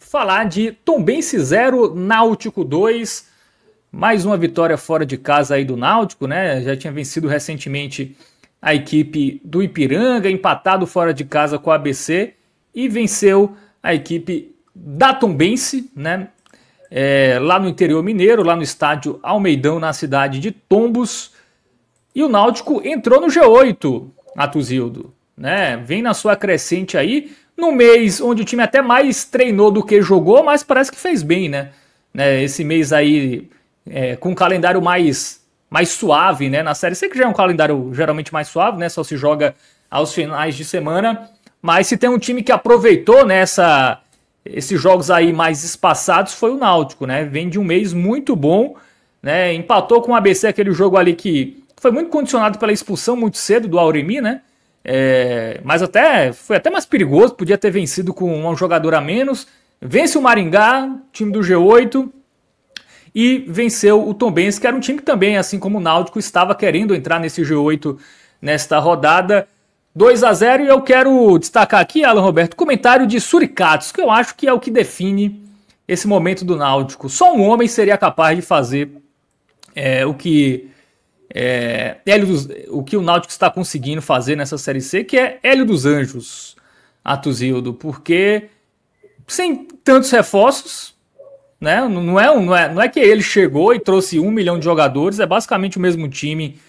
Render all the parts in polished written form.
falar de Tombense 0, Náutico 2. Mais uma vitória fora de casa aí do Náutico, né? Já tinha vencido recentemente a equipe do Ipiranga, empatado fora de casa com a ABC e venceu a equipe da Tombense, né? Lá no interior mineiro, lá no estádio Almeidão, na cidade de Tombos. E o Náutico entrou no G8, Atuzildo, né? Vem na sua crescente aí, no mês onde o time até mais treinou do que jogou, mas parece que fez bem, né? Esse mês aí, com um calendário mais suave, né? Na Série C, que já é um calendário geralmente mais suave, né? Só se joga aos finais de semana. Mas se tem um time que aproveitou, né, esses jogos aí mais espaçados, foi o Náutico, né? Vem de um mês muito bom, né? Empatou com o ABC, aquele jogo ali que foi muito condicionado pela expulsão muito cedo do Auremi, né? Mas foi até mais perigoso, podia ter vencido com um jogador a menos. Vence o Maringá, time do G8, e venceu o Tombense, que era um time que também, assim como o Náutico, estava querendo entrar nesse G8 nesta rodada. 2-0, e eu quero destacar aqui, Alan Roberto, o comentário de Suricatos, que eu acho que é o que define esse momento do Náutico. Só um homem seria capaz de fazer o que o Náutico está conseguindo fazer nessa Série C, que é Hélio dos Anjos, Atuzildo, porque sem tantos reforços, né? Não é que ele chegou e trouxe 1 milhão de jogadores, é basicamente o mesmo time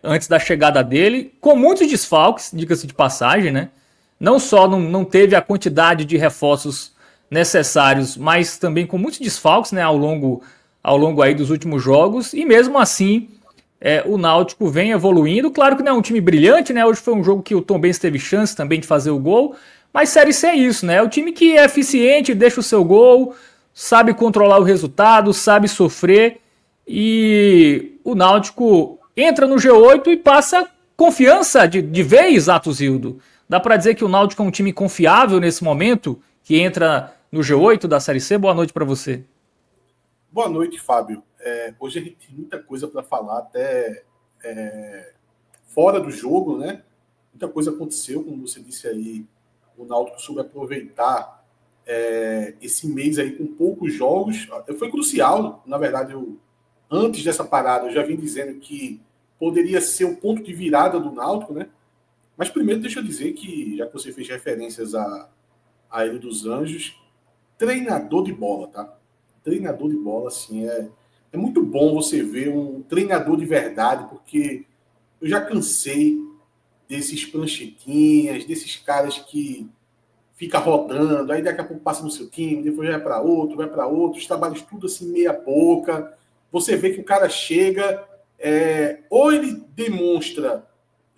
antes da chegada dele, com muitos desfalques, diga-se de passagem, né? Não só não teve a quantidade de reforços necessários, mas também com muitos desfalques, né, ao longo aí dos últimos jogos, e mesmo assim o Náutico vem evoluindo. Claro que não é um time brilhante, né? Hoje foi um jogo que o Tombense teve chance também de fazer o gol, mas Série C é isso, né? É o time que é eficiente, deixa o seu gol, sabe controlar o resultado, sabe sofrer, e o Náutico entra no G8 e passa confiança de vez, Atuzildo. Dá para dizer que o Náutico é um time confiável nesse momento, que entra no G8 da Série C? Boa noite para você. Boa noite, Fábio. Hoje a gente tem muita coisa para falar, até fora do jogo, né? Muita coisa aconteceu, como você disse aí, o Náutico soube aproveitar esse mês aí com poucos jogos. Foi crucial, na verdade, antes dessa parada, eu já vim dizendo que poderia ser o ponto de virada do Náutico, né? Mas primeiro deixa eu dizer que, já que você fez referências a Hélio dos Anjos, treinador de bola, tá? Treinador de bola, assim, é muito bom você ver um treinador de verdade, porque eu já cansei desses pranchetinhas, desses caras que fica rodando, aí daqui a pouco passa no seu time, depois vai para outro, os trabalhos tudo assim meia boca. Você vê que o cara chega, ou ele demonstra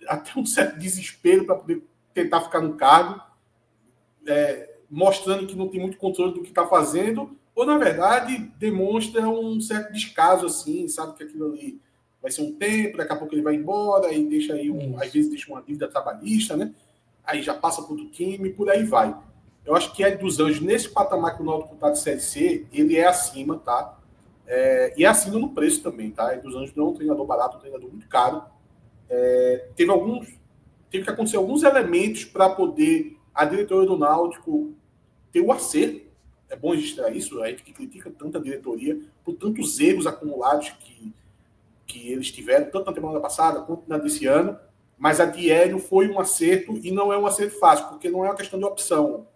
até um certo desespero para poder tentar ficar no cargo, mostrando que não tem muito controle do que está fazendo, ou, na verdade, demonstra um certo descaso, assim, sabe que aquilo ali vai ser um tempo, daqui a pouco ele vai embora, e deixa aí, às vezes, deixa uma dívida trabalhista, né? Aí já passa para outro time, por aí vai. Eu acho que Hélio dos Anjos, nesse patamar que o Náutico está de Série C, ele é acima, tá? E é acima no preço também, tá? Hélio dos Anjos não é um treinador barato, é um treinador muito caro. Teve que acontecer alguns elementos para poder a diretoria do Náutico ter o acerto. É bom registrar isso, a gente que critica tanto a diretoria por tantos erros acumulados que eles tiveram, tanto na temporada passada quanto na desse ano, mas a de Hélio foi um acerto, e não é um acerto fácil, porque não é uma questão de opção,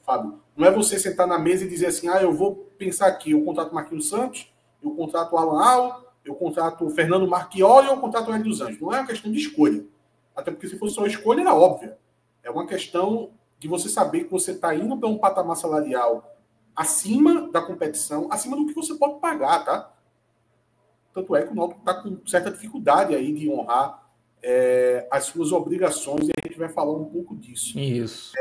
Fábio. Não é você sentar na mesa e dizer assim, eu vou pensar aqui, eu contrato Marquinhos Santos, eu contrato Alan Al, eu contrato Fernando Marchioli, ou eu contrato Hélio dos Anjos. Não é uma questão de escolha. Até porque se fosse só escolha, era óbvia. É uma questão de você saber que você está indo para um patamar salarial acima da competição, acima do que você pode pagar, tá? Tanto é que o Náutico está com certa dificuldade aí de honrar as suas obrigações, e a gente vai falar um pouco disso. Isso.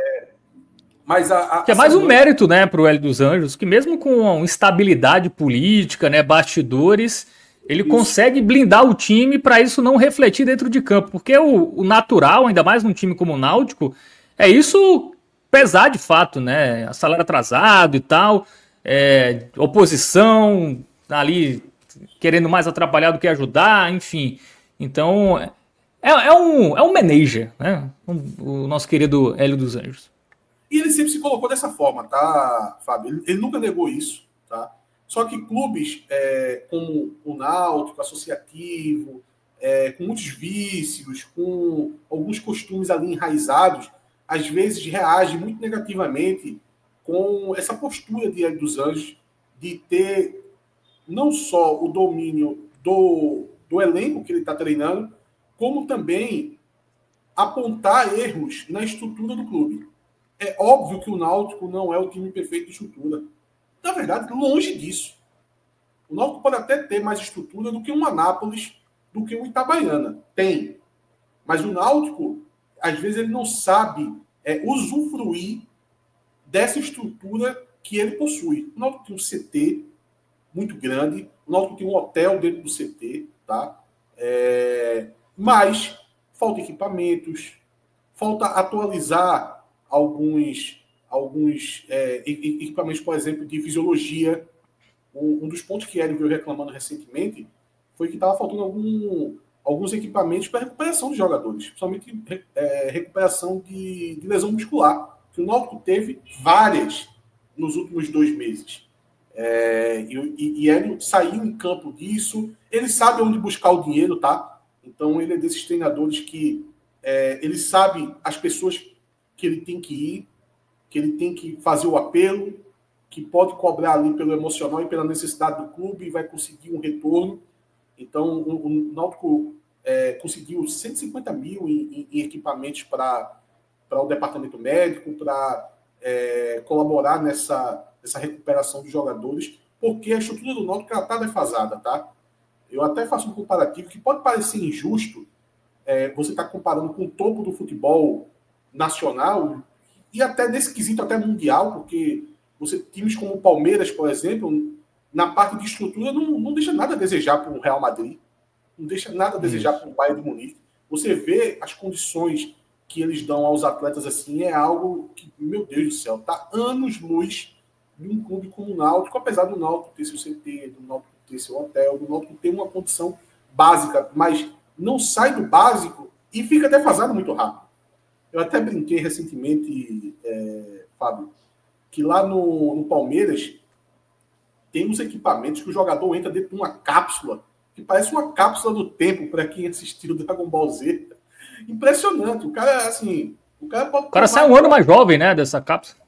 Mas que é mais um mérito, né, para o Hélio dos Anjos, que mesmo com instabilidade política, né, bastidores, ele consegue blindar o time para isso não refletir dentro de campo, porque o natural, ainda mais num time como o Náutico, é isso pesar de fato, né? Salário atrasado e tal, oposição ali querendo mais atrapalhar do que ajudar, enfim. Então, é um manager, né? O nosso querido Hélio dos Anjos. E ele sempre se colocou dessa forma, tá, Fábio? Ele nunca negou isso, tá? Só que clubes como o Náutico, Associativo, com muitos vícios, com alguns costumes ali enraizados, às vezes reagem muito negativamente com essa postura de Hélio dos Anjos de ter não só o domínio do elenco que ele está treinando, como também apontar erros na estrutura do clube. É óbvio que o Náutico não é o time perfeito de estrutura. Na verdade, longe disso. O Náutico pode até ter mais estrutura do que um Anápolis, do que um Itabaiana. Tem. Mas o Náutico, às vezes, ele não sabe usufruir dessa estrutura que ele possui. O Náutico tem um CT muito grande, o Náutico tem um hotel dentro do CT, tá? Mas falta equipamentos, falta atualizar alguns equipamentos, por exemplo, de fisiologia. Um dos pontos que Hélio veio reclamando recentemente foi que estava faltando alguns equipamentos para recuperação de jogadores, principalmente recuperação de lesão muscular, que o Náutico teve várias nos últimos 2 meses. E Hélio saiu em campo disso, ele sabe onde buscar o dinheiro, tá? Então ele é desses treinadores que ele sabe as pessoas que ele tem que ir, que ele tem que fazer o apelo, que pode cobrar ali pelo emocional e pela necessidade do clube e vai conseguir um retorno. Então, o Náutico conseguiu 150 mil em equipamentos para o departamento médico, para colaborar nessa recuperação dos jogadores, porque a estrutura do Náutico está defasada, tá? Eu até faço um comparativo que pode parecer injusto, você está comparando com o topo do futebol nacional e até nesse quesito até mundial, porque times como o Palmeiras, por exemplo, na parte de estrutura não deixa nada a desejar para o Real Madrid, não deixa nada a desejar para o Bayern de Munique. Você vê as condições que eles dão aos atletas assim, é algo que, meu Deus do céu, está anos-luz de um clube como o Náutico, apesar do Náutico ter seu CT, do Náutico ter seu hotel, do Náutico ter uma condição básica, mas não sai do básico e fica defasado muito rápido. Eu até brinquei recentemente, Fábio, que lá no Palmeiras tem uns equipamentos que o jogador entra dentro de uma cápsula, que parece uma cápsula do tempo para quem assistiu Dragon Ball Z. Impressionante. O cara, assim... O cara sai um ano mais jovem, né, dessa cápsula.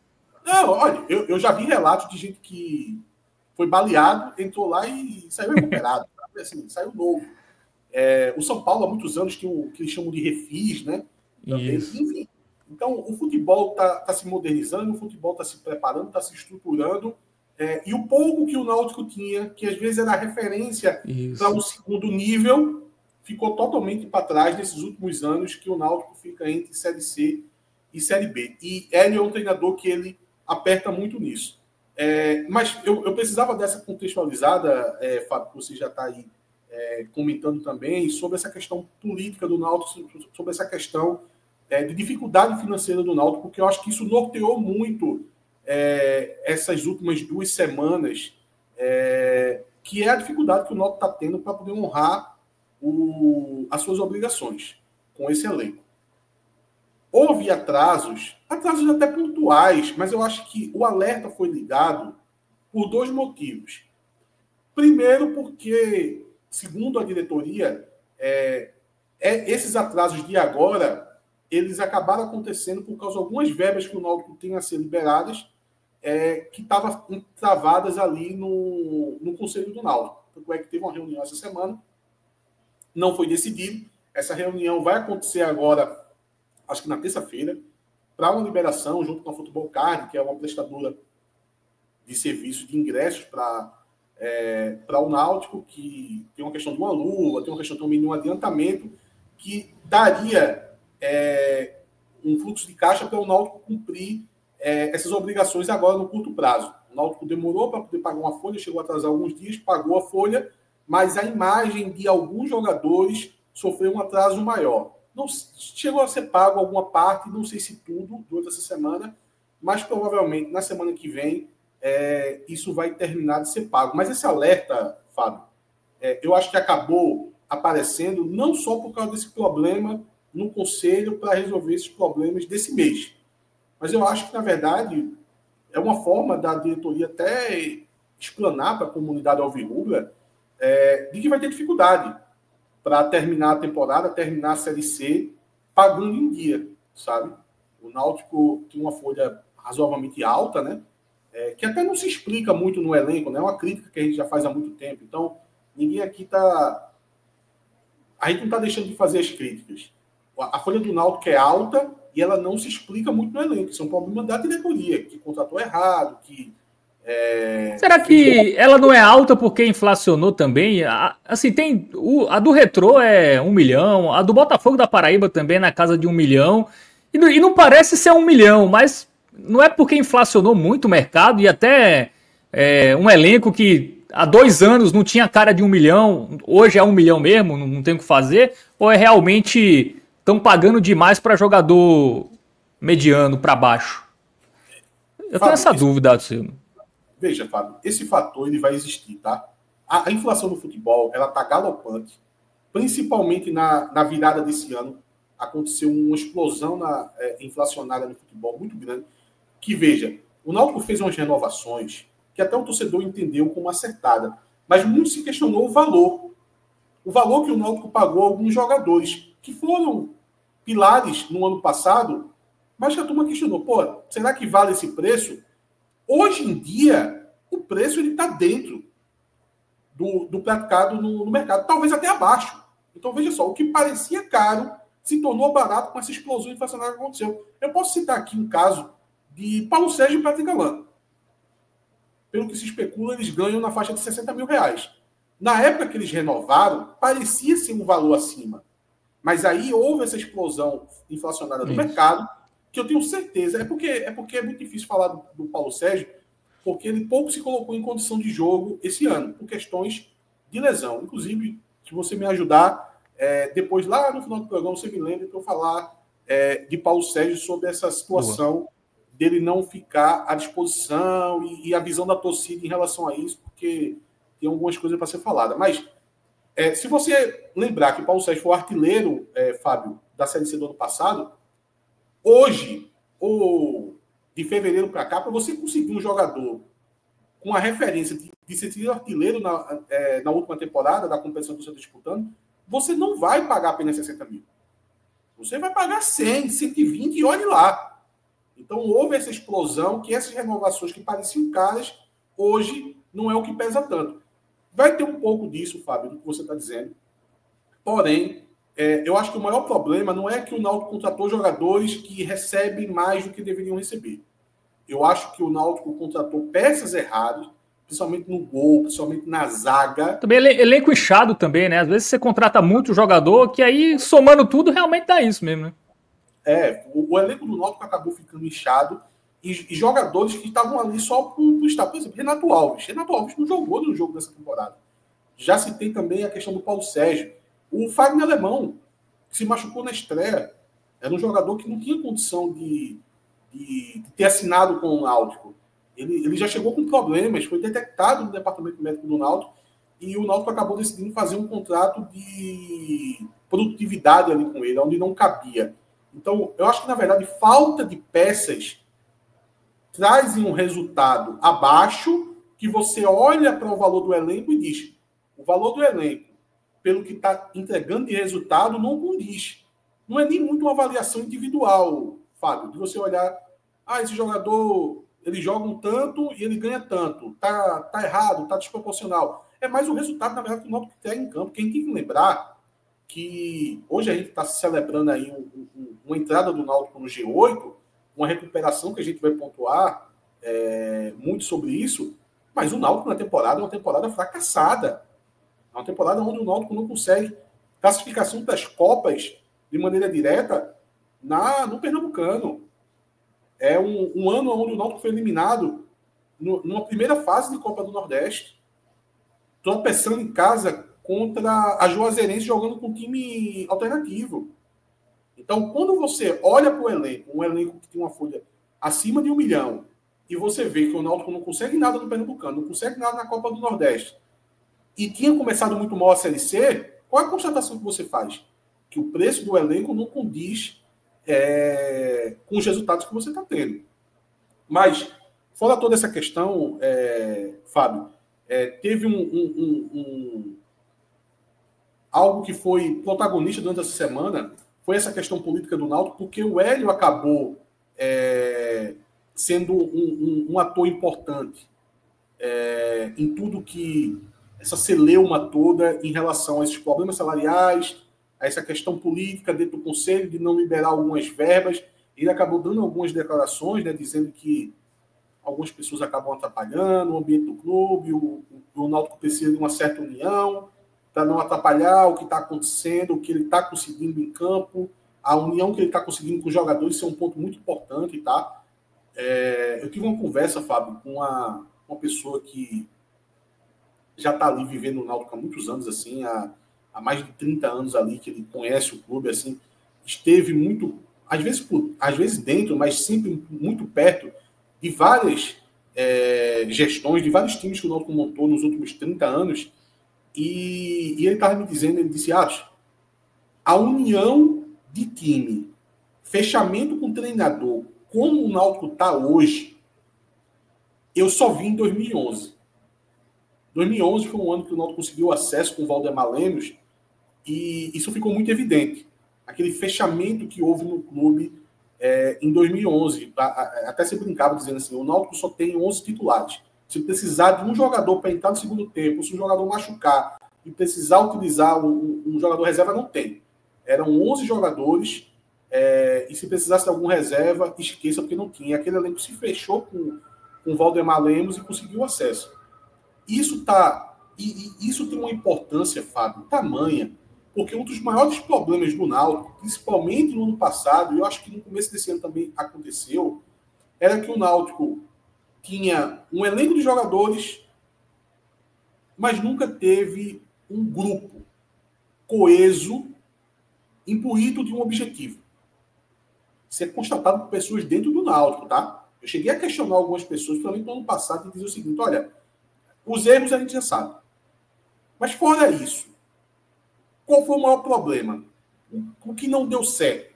Não, olha, eu já vi relatos de gente que foi baleado, entrou lá e saiu recuperado. Assim, saiu novo. O São Paulo, há muitos anos, tem o que eles chamam de refis, né? Enfim. Então, o futebol está se modernizando, o futebol está se preparando, está se estruturando. E o pouco que o Náutico tinha, que às vezes era referência para um segundo nível, ficou totalmente para trás nesses últimos anos, que o Náutico fica entre Série C e Série B. E Hélio é um treinador que ele aperta muito nisso. Mas eu precisava dessa contextualizada, Fábio, que você já está aí comentando também, sobre essa questão política do Náutico, sobre essa questão de dificuldade financeira do Náutico, porque eu acho que isso norteou muito essas últimas 2 semanas, que é a dificuldade que o Náutico está tendo para poder honrar as suas obrigações com esse elenco. Houve atrasos até pontuais, mas eu acho que o alerta foi ligado por 2 motivos. Primeiro, porque, segundo a diretoria, esses atrasos de agora, eles acabaram acontecendo por causa de algumas verbas que o Náutico tem a ser liberadas, que estavam travadas ali no Conselho do Náutico. Tanto é que teve uma reunião essa semana, não foi decidido. Essa reunião vai acontecer agora, acho que na terça-feira, para uma liberação junto com a Futebol Card, que é uma prestadora de serviço de ingressos para o Náutico, que tem uma questão de uma luva, tem uma questão também de um adiantamento, que daria um fluxo de caixa para o Náutico cumprir essas obrigações agora no curto prazo. O Náutico demorou para poder pagar uma folha, chegou a atrasar alguns dias, pagou a folha, mas a imagem de alguns jogadores sofreu um atraso maior. Não chegou a ser pago alguma parte, não sei se tudo, durante essa semana, mas provavelmente na semana que vem isso vai terminar de ser pago. Mas esse alerta, Fábio, eu acho que acabou aparecendo não só por causa desse problema no Conselho para resolver esses problemas desse mês, Mas eu acho que, na verdade, é uma forma da diretoria até explanar para a comunidade alvirrubra de que vai ter dificuldade para terminar a temporada, terminar a Série C, pagando em dia, sabe? O Náutico tem uma folha razoavelmente alta, né? Que até não se explica muito no elenco, né? É uma crítica que a gente já faz há muito tempo. Então, ninguém aqui está... A gente não está deixando de fazer as críticas. A folha do Náutico é alta e ela não se explica muito no elenco. Isso é um problema da diretoria, que contratou errado, que... Será que ela não é alta porque inflacionou também? Assim, tem a do Retrô é 1 milhão, a do Botafogo da Paraíba também é na casa de 1 milhão. E não parece ser 1 milhão, mas não é porque inflacionou muito o mercado e até um elenco que há 2 anos não tinha cara de 1 milhão, hoje é 1 milhão mesmo, não tem o que fazer, ou é realmente estão pagando demais para jogador mediano para baixo? Eu tenho essa dúvida, Silvio. Veja, Fábio, esse fator ele vai existir, tá? A inflação no futebol, ela tá galopante, principalmente na virada desse ano. Aconteceu uma explosão inflacionária no futebol muito grande. Que, veja, o Náutico fez umas renovações que até o torcedor entendeu como acertada, mas muito se questionou o valor. O valor que o Náutico pagou a alguns jogadores, que foram pilares no ano passado, mas que a turma questionou, pô, será que vale esse preço? Hoje em dia, o preço está dentro do praticado no mercado, talvez até abaixo. Então, veja só, o que parecia caro se tornou barato com essa explosão inflacionária que aconteceu. Eu posso citar aqui um caso de Paulo Sérgio e Patrick Alain. Pelo que se especula, eles ganham na faixa de 60 mil reais. Na época que eles renovaram, parecia ser um valor acima. Mas aí houve essa explosão inflacionária no mercado, que eu tenho certeza, é porque é muito difícil falar do Paulo Sérgio, porque ele pouco se colocou em condição de jogo esse ano, por questões de lesão. Inclusive, se você me ajudar, depois lá no final do programa, você me lembra para eu falar de Paulo Sérgio sobre essa situação dele não ficar à disposição e a visão da torcida em relação a isso, porque tem algumas coisas para ser falada. Mas, se você lembrar que Paulo Sérgio foi o artilheiro, Fábio, da Série C do ano passado, hoje, ou de fevereiro para cá, para você conseguir um jogador com a referência de ser artilheiro na última temporada da competição que você está disputando, você não vai pagar apenas 60 mil. Você vai pagar 100, 120 e olhe lá. Então, houve essa explosão que essas renovações que pareciam caras, hoje não é o que pesa tanto. Vai ter um pouco disso, Fábio, do que você está dizendo. Porém, eu acho que o maior problema não é que o Náutico contratou jogadores que recebem mais do que deveriam receber. Eu acho que o Náutico contratou peças erradas, principalmente no gol, principalmente na zaga. Também elenco inchado também, né? Às vezes você contrata muito jogador que aí, somando tudo, realmente dá isso mesmo, né? O elenco do Náutico acabou ficando inchado e jogadores que estavam ali só por estar. Por exemplo, Renato Alves. Renato Alves não jogou no jogo dessa temporada. Já citei também a questão do Paulo Sérgio. O Fagner Alemão, que se machucou na estreia, era um jogador que não tinha condição de ter assinado com o Náutico. Ele já chegou com problemas, foi detectado no departamento médico do Náutico e o Náutico acabou decidindo fazer um contrato de produtividade ali com ele, onde não cabia. Então, eu acho que, na verdade, falta de peças trazem um resultado abaixo que você olha para o valor do elenco e diz, o valor do elenco, pelo que está entregando de resultado, não condiz. Não é nem muito uma avaliação individual, Fábio, de você olhar, esse jogador, ele joga um tanto e ele ganha tanto. Tá errado, tá desproporcional. É mais o resultado, na verdade, que o Náutico tem em campo. Quem tem que lembrar que hoje a gente está celebrando aí uma entrada do Náutico no G8, uma recuperação que a gente vai pontuar muito sobre isso, mas o Náutico na temporada é uma temporada fracassada. É uma temporada onde o Náutico não consegue classificação das Copas de maneira direta no Pernambucano. É um ano onde o Náutico foi eliminado numa primeira fase de Copa do Nordeste, tropeçando em casa contra a Juazeirense jogando com um time alternativo. Então, quando você olha para o elenco, um elenco que tem uma folha acima de 1 milhão, e você vê que o Náutico não consegue nada no Pernambucano, não consegue nada na Copa do Nordeste, e tinha começado muito mal a Série C, qual é a constatação que você faz? Que o preço do elenco não condiz com os resultados que você está tendo. Mas, fora toda essa questão, Fábio, teve algo que foi protagonista durante essa semana, foi essa questão política do Náutico, porque o Hélio acabou sendo um ator importante em tudo que essa celeuma toda em relação a esses problemas salariais, a essa questão política dentro do Conselho de não liberar algumas verbas. Ele acabou dando algumas declarações, né, dizendo que algumas pessoas acabam atrapalhando o ambiente do clube, o Náutico precisa de uma certa união para não atrapalhar o que está acontecendo, o que ele está conseguindo em campo, a união que ele está conseguindo com os jogadores, isso é um ponto muito importante, tá? Eu tive uma conversa, Fábio, com uma pessoa que já está ali vivendo no Náutico há muitos anos, assim, há mais de 30 anos ali, que ele conhece o clube, assim, esteve muito, às vezes dentro, mas sempre muito perto de várias gestões, de vários times que o Náutico montou nos últimos 30 anos, e ele estava me dizendo, ele disse, a união de time, fechamento com o treinador, como o Náutico está hoje, eu só vi em 2011. 2011 foi um ano que o Náutico conseguiu acesso com o Valdemar Lemos e isso ficou muito evidente. Aquele fechamento que houve no clube em 2011. Até se brincava dizendo assim, o Náutico só tem 11 titulares. Se precisar de um jogador para entrar no segundo tempo, se um jogador machucar e precisar utilizar um jogador reserva, não tem. Eram 11 jogadores e se precisasse de algum reserva, esqueça, porque não tinha. Aquele elenco se fechou com o Valdemar Lemos e conseguiu acesso. Isso tem uma importância, Fábio, tamanha, porque um dos maiores problemas do Náutico, principalmente no ano passado, e eu acho que no começo desse ano também aconteceu, era que o Náutico tinha um elenco de jogadores, mas nunca teve um grupo coeso, imbuído de um objetivo. Isso é constatado por pessoas dentro do Náutico, tá? Eu cheguei a questionar algumas pessoas, principalmente no ano passado, e dizer o seguinte, olha, os erros a gente já sabe. Mas fora isso, qual foi o maior problema? O que não deu certo?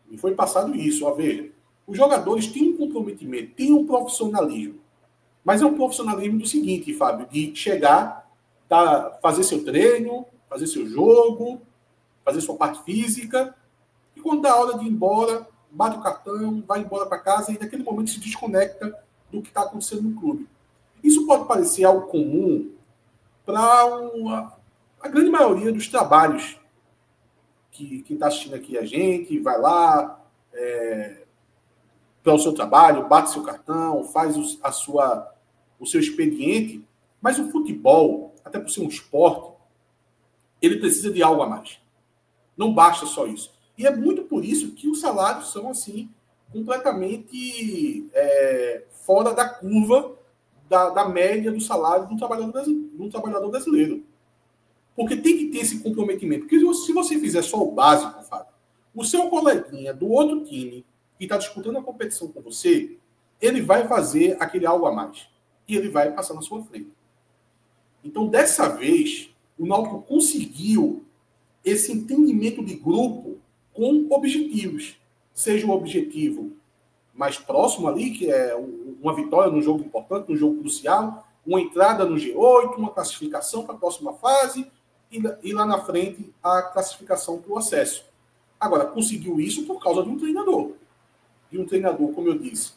E foi passado isso, veja. Os jogadores têm um comprometimento, têm um profissionalismo. Mas é um profissionalismo do seguinte, Fábio, de chegar, fazer seu treino, fazer seu jogo, fazer sua parte física, e quando dá a hora de ir embora, bate o cartão, vai embora para casa e naquele momento se desconecta do que está acontecendo no clube. Isso pode parecer algo comum para a grande maioria dos trabalhos que está assistindo aqui a gente, vai lá para o seu trabalho, bate seu cartão, faz o seu expediente, mas o futebol, até por ser um esporte, ele precisa de algo a mais. Não basta só isso. E é muito por isso que os salários são assim completamente fora da curva da média do salário de um trabalhador brasileiro. Porque tem que ter esse comprometimento. Porque se você fizer só o básico, Fábio, o seu coleguinha do outro time que está disputando a competição com você, ele vai fazer aquele algo a mais. E ele vai passar na sua frente. Então, dessa vez, o Náutico conseguiu esse entendimento de grupo com objetivos. Seja um objetivo mais próximo ali, que é uma vitória num jogo importante, num jogo crucial, uma entrada no G8, uma classificação para a próxima fase e lá na frente a classificação para o acesso. Agora, conseguiu isso por causa de um treinador. De um treinador, como eu disse,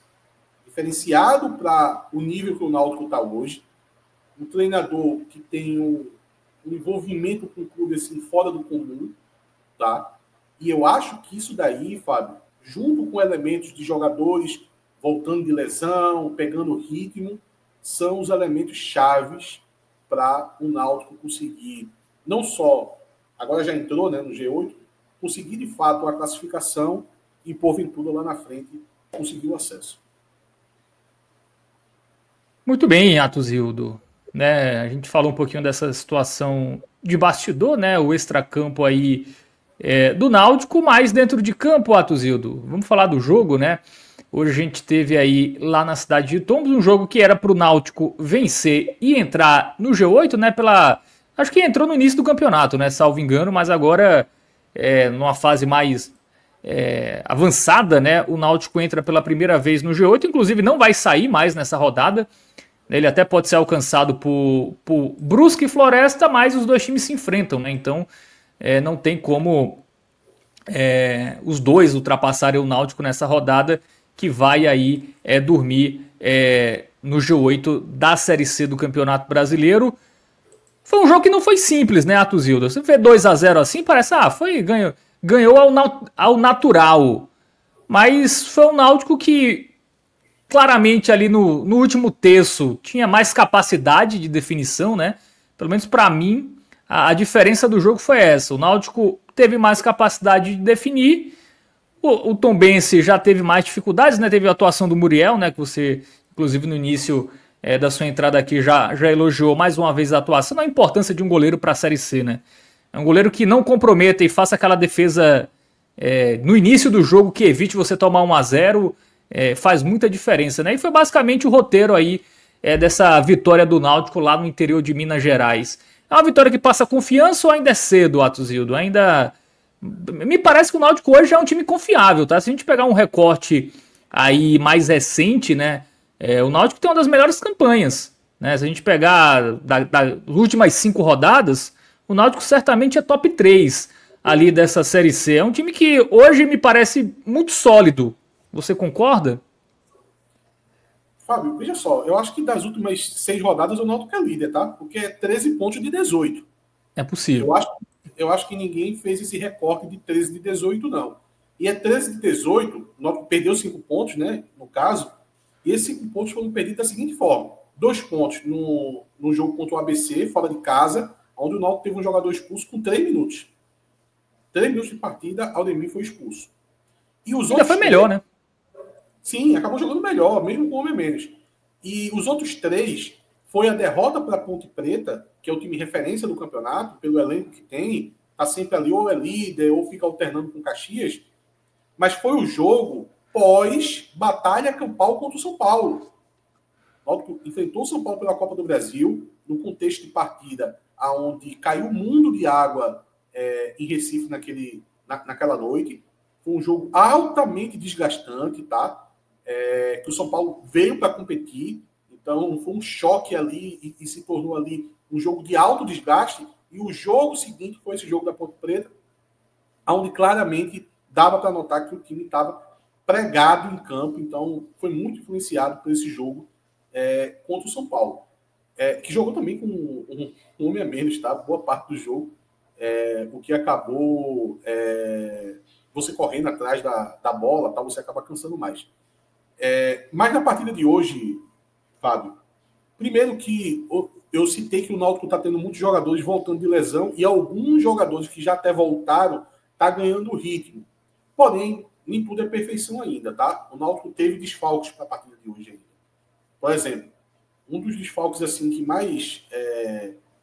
diferenciado para o nível que o Náutico está hoje, um treinador que tem um envolvimento com o clube assim, fora do comum, tá? E eu acho que isso daí, Fábio, junto com elementos de jogadores voltando de lesão, pegando ritmo, são os elementos chaves para o Náutico conseguir, não só, agora já entrou, né, no G8, conseguir de fato a classificação e, porventura, lá na frente, conseguir o acesso. Muito bem, Atusildo. Né, a gente falou um pouquinho dessa situação de bastidor, né, o extracampo aí do Náutico, mas dentro de campo, Atusildo. Vamos falar do jogo, né? Hoje a gente teve aí lá na cidade de Tombos um jogo que era para o Náutico vencer e entrar no G8, né? Acho que entrou no início do campeonato, né? Salvo engano, mas agora numa fase mais avançada, né? O Náutico entra pela primeira vez no G8, inclusive não vai sair mais nessa rodada. Ele até pode ser alcançado por Brusque e Floresta, mas os dois times se enfrentam, né? Então não tem como os dois ultrapassarem o Náutico nessa rodada, que vai aí dormir no G8 da Série C do Campeonato Brasileiro. Foi um jogo que não foi simples, né, Atuzildo? Você vê 2-0 assim, parece, ganhou ao natural. Mas foi um Náutico que claramente ali no último terço tinha mais capacidade de definição, né? Pelo menos para mim, a diferença do jogo foi essa. O Náutico teve mais capacidade de definir, o Tombense já teve mais dificuldades, né? Teve a atuação do Muriel, né? Que você, inclusive no início da sua entrada aqui, já elogiou mais uma vez a atuação, a importância de um goleiro para a Série C, né? É um goleiro que não comprometa e faça aquela defesa no início do jogo que evite você tomar 1-0, faz muita diferença, né? E foi basicamente o roteiro aí dessa vitória do Náutico lá no interior de Minas Gerais. É uma vitória que passa confiança ou ainda é cedo, Atuzildo? Ainda... Me parece que o Náutico hoje é um time confiável, tá? Se a gente pegar um recorte aí mais recente, né? O Náutico tem uma das melhores campanhas, né? Se a gente pegar das últimas 5 rodadas, o Náutico certamente é top 3 ali dessa Série C. É um time que hoje me parece muito sólido. Você concorda? Fábio, veja só, eu acho que das últimas 6 rodadas o Náutico é líder, tá? Porque é 13 pontos de 18. É possível. Eu acho que ninguém fez esse recorte de 13 de 18, não. E é 13 de 18, o Náutico perdeu 5 pontos, né? No caso, e esses 5 pontos foram perdidos da seguinte forma: 2 pontos no jogo contra o ABC, fora de casa, onde o Náutico teve um jogador expulso com 3 minutos. 3 minutos de partida, Aldemir foi expulso. E os outros foi melhor, né? Sim, acabou jogando melhor, mesmo com o homem menos. E os outros 3 foi a derrota para a Ponte Preta, que é o time referência do campeonato, pelo elenco que tem, tá sempre ali, ou é líder, ou fica alternando com Caxias. Mas foi o jogo pós batalha campal contra o São Paulo. O Náutico enfrentou o São Paulo pela Copa do Brasil, no contexto de partida onde caiu o mundo de água em Recife naquela noite. Foi um jogo altamente desgastante, tá? Que o São Paulo veio para competir, então foi um choque ali e se tornou ali um jogo de alto desgaste. E o jogo seguinte foi esse jogo da Ponte Preta, onde claramente dava para notar que o time estava pregado em campo, então foi muito influenciado por esse jogo contra o São Paulo, que jogou também com um homem a menos, tá? Boa parte do jogo, o que acabou você correndo atrás da bola, tá? Você acaba cansando mais. Mas na partida de hoje, Fábio, primeiro que eu citei que o Náutico está tendo muitos jogadores voltando de lesão e alguns jogadores que já até voltaram tá ganhando ritmo. Porém, nem tudo é perfeição ainda, tá? O Náutico teve desfalques para a partida de hoje ainda. Por exemplo, um dos desfalques assim que mais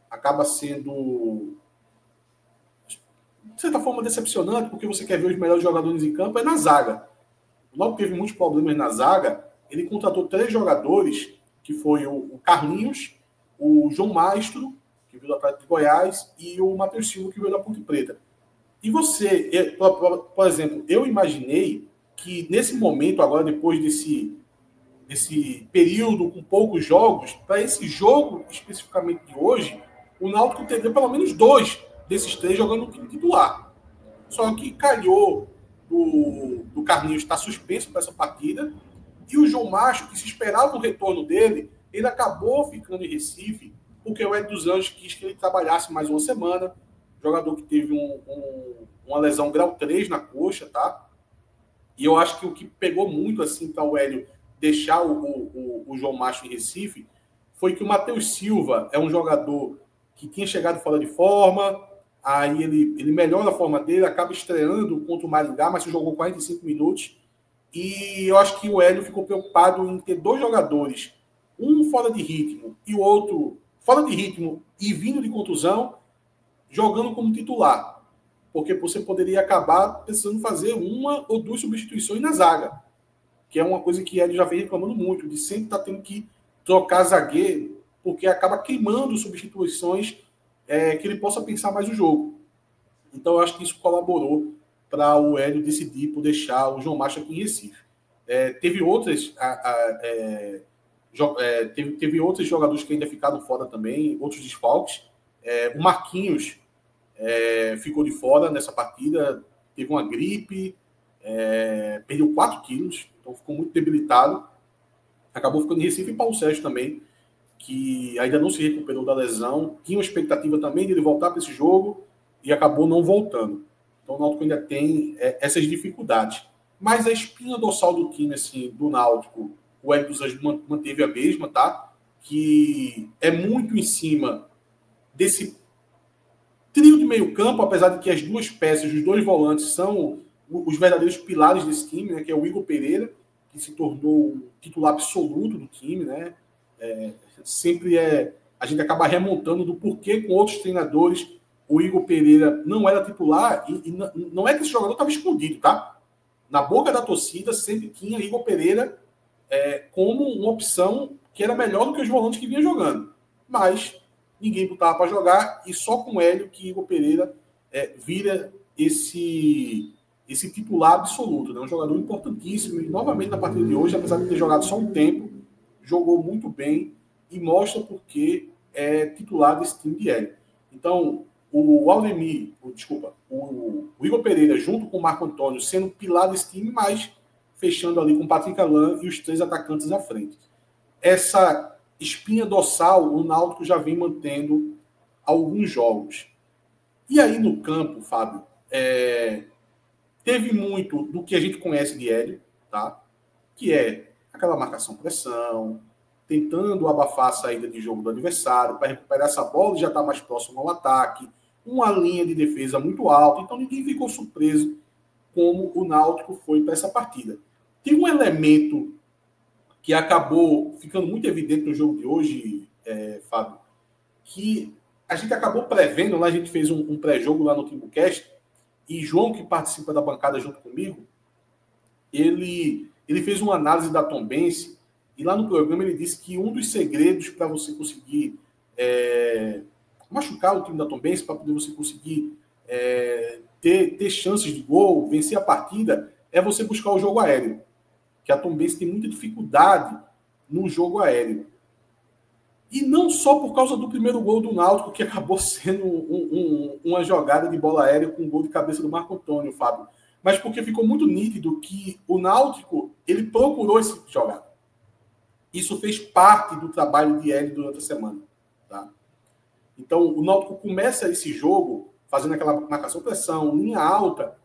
acaba sendo, de certa forma, decepcionante, porque você quer ver os melhores jogadores em campo, é na zaga. O Náutico teve muitos problemas na zaga. Ele contratou 3 jogadores, que foi o Carlinhos, o João Mastro, que veio do Atlético de Goiás, e o Matheus Silva, que veio da Ponte Preta. E você, por exemplo, eu imaginei que nesse momento, agora depois desse período com poucos jogos, para esse jogo especificamente de hoje, o Náutico teria pelo menos 2 desses 3 jogando no time titular. Só que calhou do Carlinhos estar suspenso para essa partida, e o João Macho, que se esperava o retorno dele, ele acabou ficando em Recife, porque o Hélio dos Anjos quis que ele trabalhasse mais uma semana, jogador que teve uma lesão grau 3 na coxa, tá? E eu acho que o que pegou muito assim para o Hélio deixar o João Macho em Recife foi que o Matheus Silva é um jogador que tinha chegado fora de forma, aí ele melhora a forma dele, acaba estreando contra o Maringá, mas jogou 45 minutos. E eu acho que o Hélio ficou preocupado em ter 2 jogadores, um fora de ritmo e o outro fora de ritmo e vindo de contusão, jogando como titular. Porque você poderia acabar precisando fazer 1 ou 2 substituições na zaga, que é uma coisa que ele já vem reclamando muito, de sempre estar tendo que trocar zagueiro, porque acaba queimando substituições que ele possa pensar mais o jogo. Então, eu acho que isso colaborou para o Hélio decidir por deixar o João Macho aqui em Recife. Teve outros jogadores que ainda ficaram fora também, outros desfalques. O Marquinhos ficou de fora nessa partida, teve uma gripe, perdeu 4 quilos, então ficou muito debilitado. Acabou ficando em Recife, e Paulo Sérgio também, que ainda não se recuperou da lesão. Tinha uma expectativa também de ele voltar para esse jogo e acabou não voltando. Então o Náutico ainda tem essas dificuldades. Mas a espinha dorsal do time, assim, do Náutico, o Hélio dos Anjos manteve a mesma, tá? Que é muito em cima desse trio de meio campo, apesar de que as duas peças, os dois volantes, são os verdadeiros pilares desse time, né? Que é o Igor Pereira, que se tornou o titular absoluto do time, né? Sempre a gente acaba remontando do porquê com outros treinadores o Igor Pereira não era titular, e não é que esse jogador estava escondido, tá? Na boca da torcida sempre tinha Igor Pereira como uma opção que era melhor do que os volantes que vinha jogando. Mas ninguém botava para jogar, e só com o Hélio que Igor Pereira vira esse titular absoluto, né? Um jogador importantíssimo, e novamente na partida de hoje, apesar de ter jogado só um tempo, jogou muito bem e mostra porque é titular desse time de Hélio. Então, o Igor Pereira, junto com o Marco Antônio, sendo pilar desse time, mas fechando ali com o Patrick Alain e os 3 atacantes à frente. Essa espinha dorsal, o Náutico já vem mantendo alguns jogos. E aí no campo, Fábio, teve muito do que a gente conhece de Hélio, tá? Que é aquela marcação-pressão, tentando abafar a saída de jogo do adversário para recuperar essa bola e já estar mais próximo ao ataque, uma linha de defesa muito alta. Então ninguém ficou surpreso como o Náutico foi para essa partida. Tem um elemento que acabou ficando muito evidente no jogo de hoje, Fábio, que a gente acabou prevendo, lá a gente fez um pré-jogo lá no Timbucast, e João, que participa da bancada junto comigo, ele fez uma análise da Tombense, e lá no programa ele disse que um dos segredos para você conseguir machucar o time da Tombense, para poder você conseguir ter chances de gol, vencer a partida, é você buscar o jogo aéreo. Que a Tombense tem muita dificuldade no jogo aéreo. E não só por causa do primeiro gol do Náutico, que acabou sendo uma jogada de bola aérea com um gol de cabeça do Marco Antônio, Fábio, mas porque ficou muito nítido que o Náutico ele procurou esse jogada. Isso fez parte do trabalho de Hélio durante a semana. Tá? Então, o Náutico começa esse jogo fazendo aquela marcação-pressão, linha alta,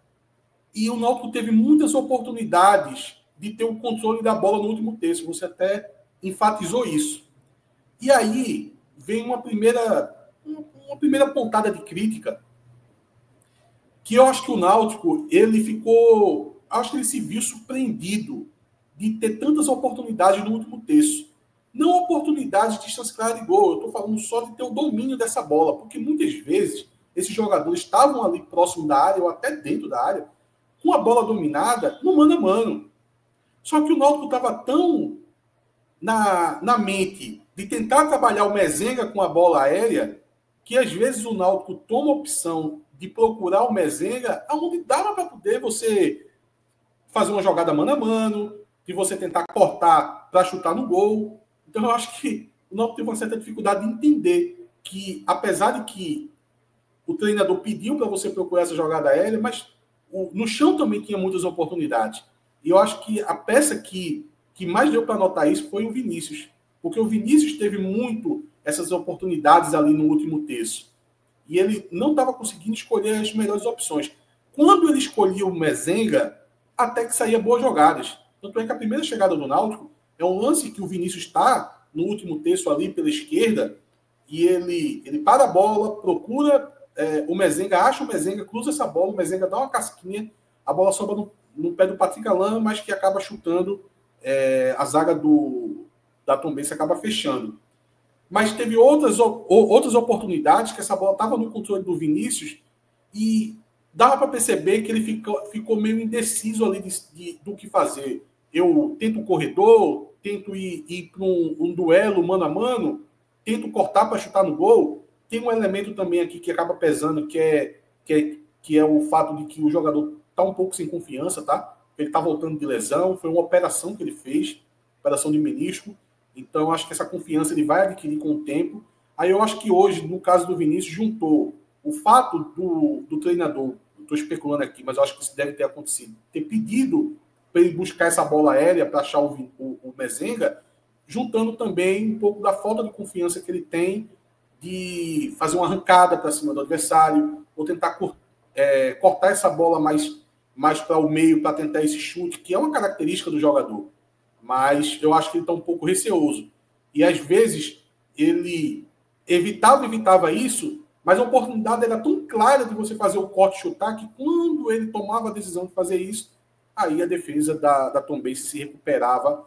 e o Náutico teve muitas oportunidades de ter o controle da bola no último terço. Você até enfatizou isso. E aí vem uma primeira pontada de crítica, que eu acho que o Náutico, acho que ele se viu surpreendido de ter tantas oportunidades no último terço. Não oportunidades de chance clara de gol, eu estou falando só de ter o domínio dessa bola, porque muitas vezes esses jogadores estavam ali próximo da área ou até dentro da área, com a bola dominada no mano a mano. Só que o Náutico estava tão na mente de tentar trabalhar o Mezenga com a bola aérea, que às vezes o Náutico toma a opção de procurar o Mezenga onde dava para poder você fazer uma jogada mano a mano, de você tentar cortar para chutar no gol. Então eu acho que o Náutico teve uma certa dificuldade de entender que, apesar de que o treinador pediu para você procurar essa jogada aérea, mas no chão também tinha muitas oportunidades. E eu acho que a peça que mais deu para notar isso foi o Vinícius. Porque o Vinícius teve muito essas oportunidades ali no último terço. E ele não estava conseguindo escolher as melhores opções. Quando ele escolhia o Mezenga, até que saía boas jogadas. Tanto é que a primeira chegada do Náutico é um lance que o Vinícius está no último terço ali pela esquerda, e ele para a bola, procura o Mezenga, acha o Mezenga, cruza essa bola, o Mezenga dá uma casquinha, a bola sobra no pé do Patrick Alain, mas que acaba chutando, a zaga da Tombense acaba fechando. Mas teve outras oportunidades que essa bola estava no controle do Vinícius e dava para perceber que ele ficou meio indeciso ali do que fazer. Eu tento um corredor, tento ir para um duelo mano a mano, tento cortar para chutar no gol. Tem um elemento também aqui que acaba pesando, que é o fato de que o jogador está um pouco sem confiança, tá? Ele está voltando de lesão, foi uma operação que ele fez, operação de menisco. Então, acho que essa confiança ele vai adquirir com o tempo. Aí eu acho que hoje, no caso do Vinícius, juntou o fato do treinador, estou especulando aqui, mas eu acho que isso deve ter acontecido, ter pedido para ele buscar essa bola aérea para achar o Mezenga, juntando também um pouco da falta de confiança que ele tem de fazer uma arrancada para cima do adversário, ou tentar cortar essa bola mais para o meio, para tentar esse chute, que é uma característica do jogador. Mas eu acho que ele está um pouco receoso. E às vezes ele evitava isso, mas a oportunidade era tão clara de você fazer o corte e chutar que quando ele tomava a decisão de fazer isso, aí a defesa da Tombense se recuperava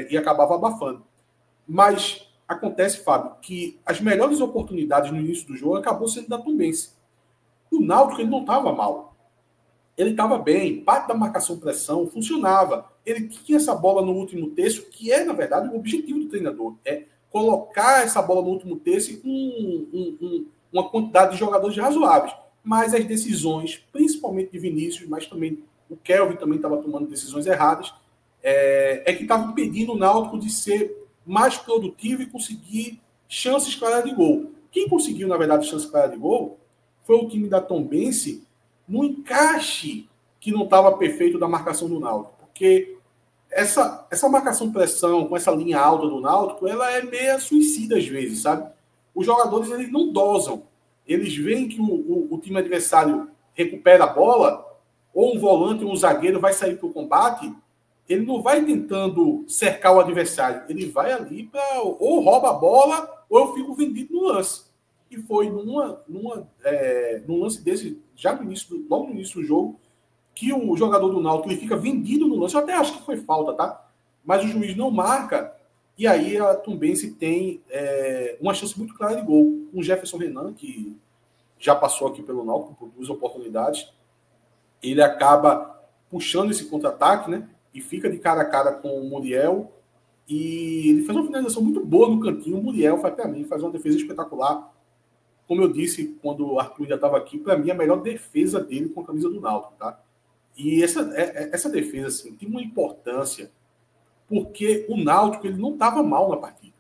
e acabava abafando. Mas acontece, Fábio, que as melhores oportunidades no início do jogo acabou sendo da Tombense. O Náutico ele não estava mal. Ele estava bem, parte da marcação-pressão funcionava. Ele tinha essa bola no último terço, que é, na verdade, o objetivo do treinador. É colocar essa bola no último terço com uma quantidade de jogadores razoáveis. Mas as decisões, principalmente de Vinícius, mas também o Kelvin também estava tomando decisões erradas, que estava impedindo o Náutico de ser mais produtivo e conseguir chances claras de gol. Quem conseguiu, na verdade, chances claras de gol foi o time da Tombense no encaixe que não estava perfeito da marcação do Náutico. Porque essa marcação-pressão com essa linha alta do Náutico, ela é meio suicida às vezes, sabe? Os jogadores eles não dosam. Eles veem que o time adversário recupera a bola, ou um volante ou um zagueiro vai sair para o combate, ele não vai tentando cercar o adversário. Ele vai ali para ou rouba a bola ou eu fico vendido no lance. E foi num lance desse, já logo no início do jogo, que o jogador do Náutico ele fica vendido no lance. Eu até acho que foi falta, tá? Mas o juiz não marca. E aí a Tombense tem uma chance muito clara de gol. O Jefferson Renan, que já passou aqui pelo Náutico por 2 oportunidades, ele acaba puxando esse contra-ataque, né? E fica de cara a cara com o Muriel. E ele faz uma finalização muito boa no cantinho. O Muriel faz uma defesa espetacular. Como eu disse quando o Arthur já estava aqui, para mim a melhor defesa dele com a camisa do Náutico, tá? E essa defesa assim, tem uma importância porque o Náutico ele não estava mal na partida.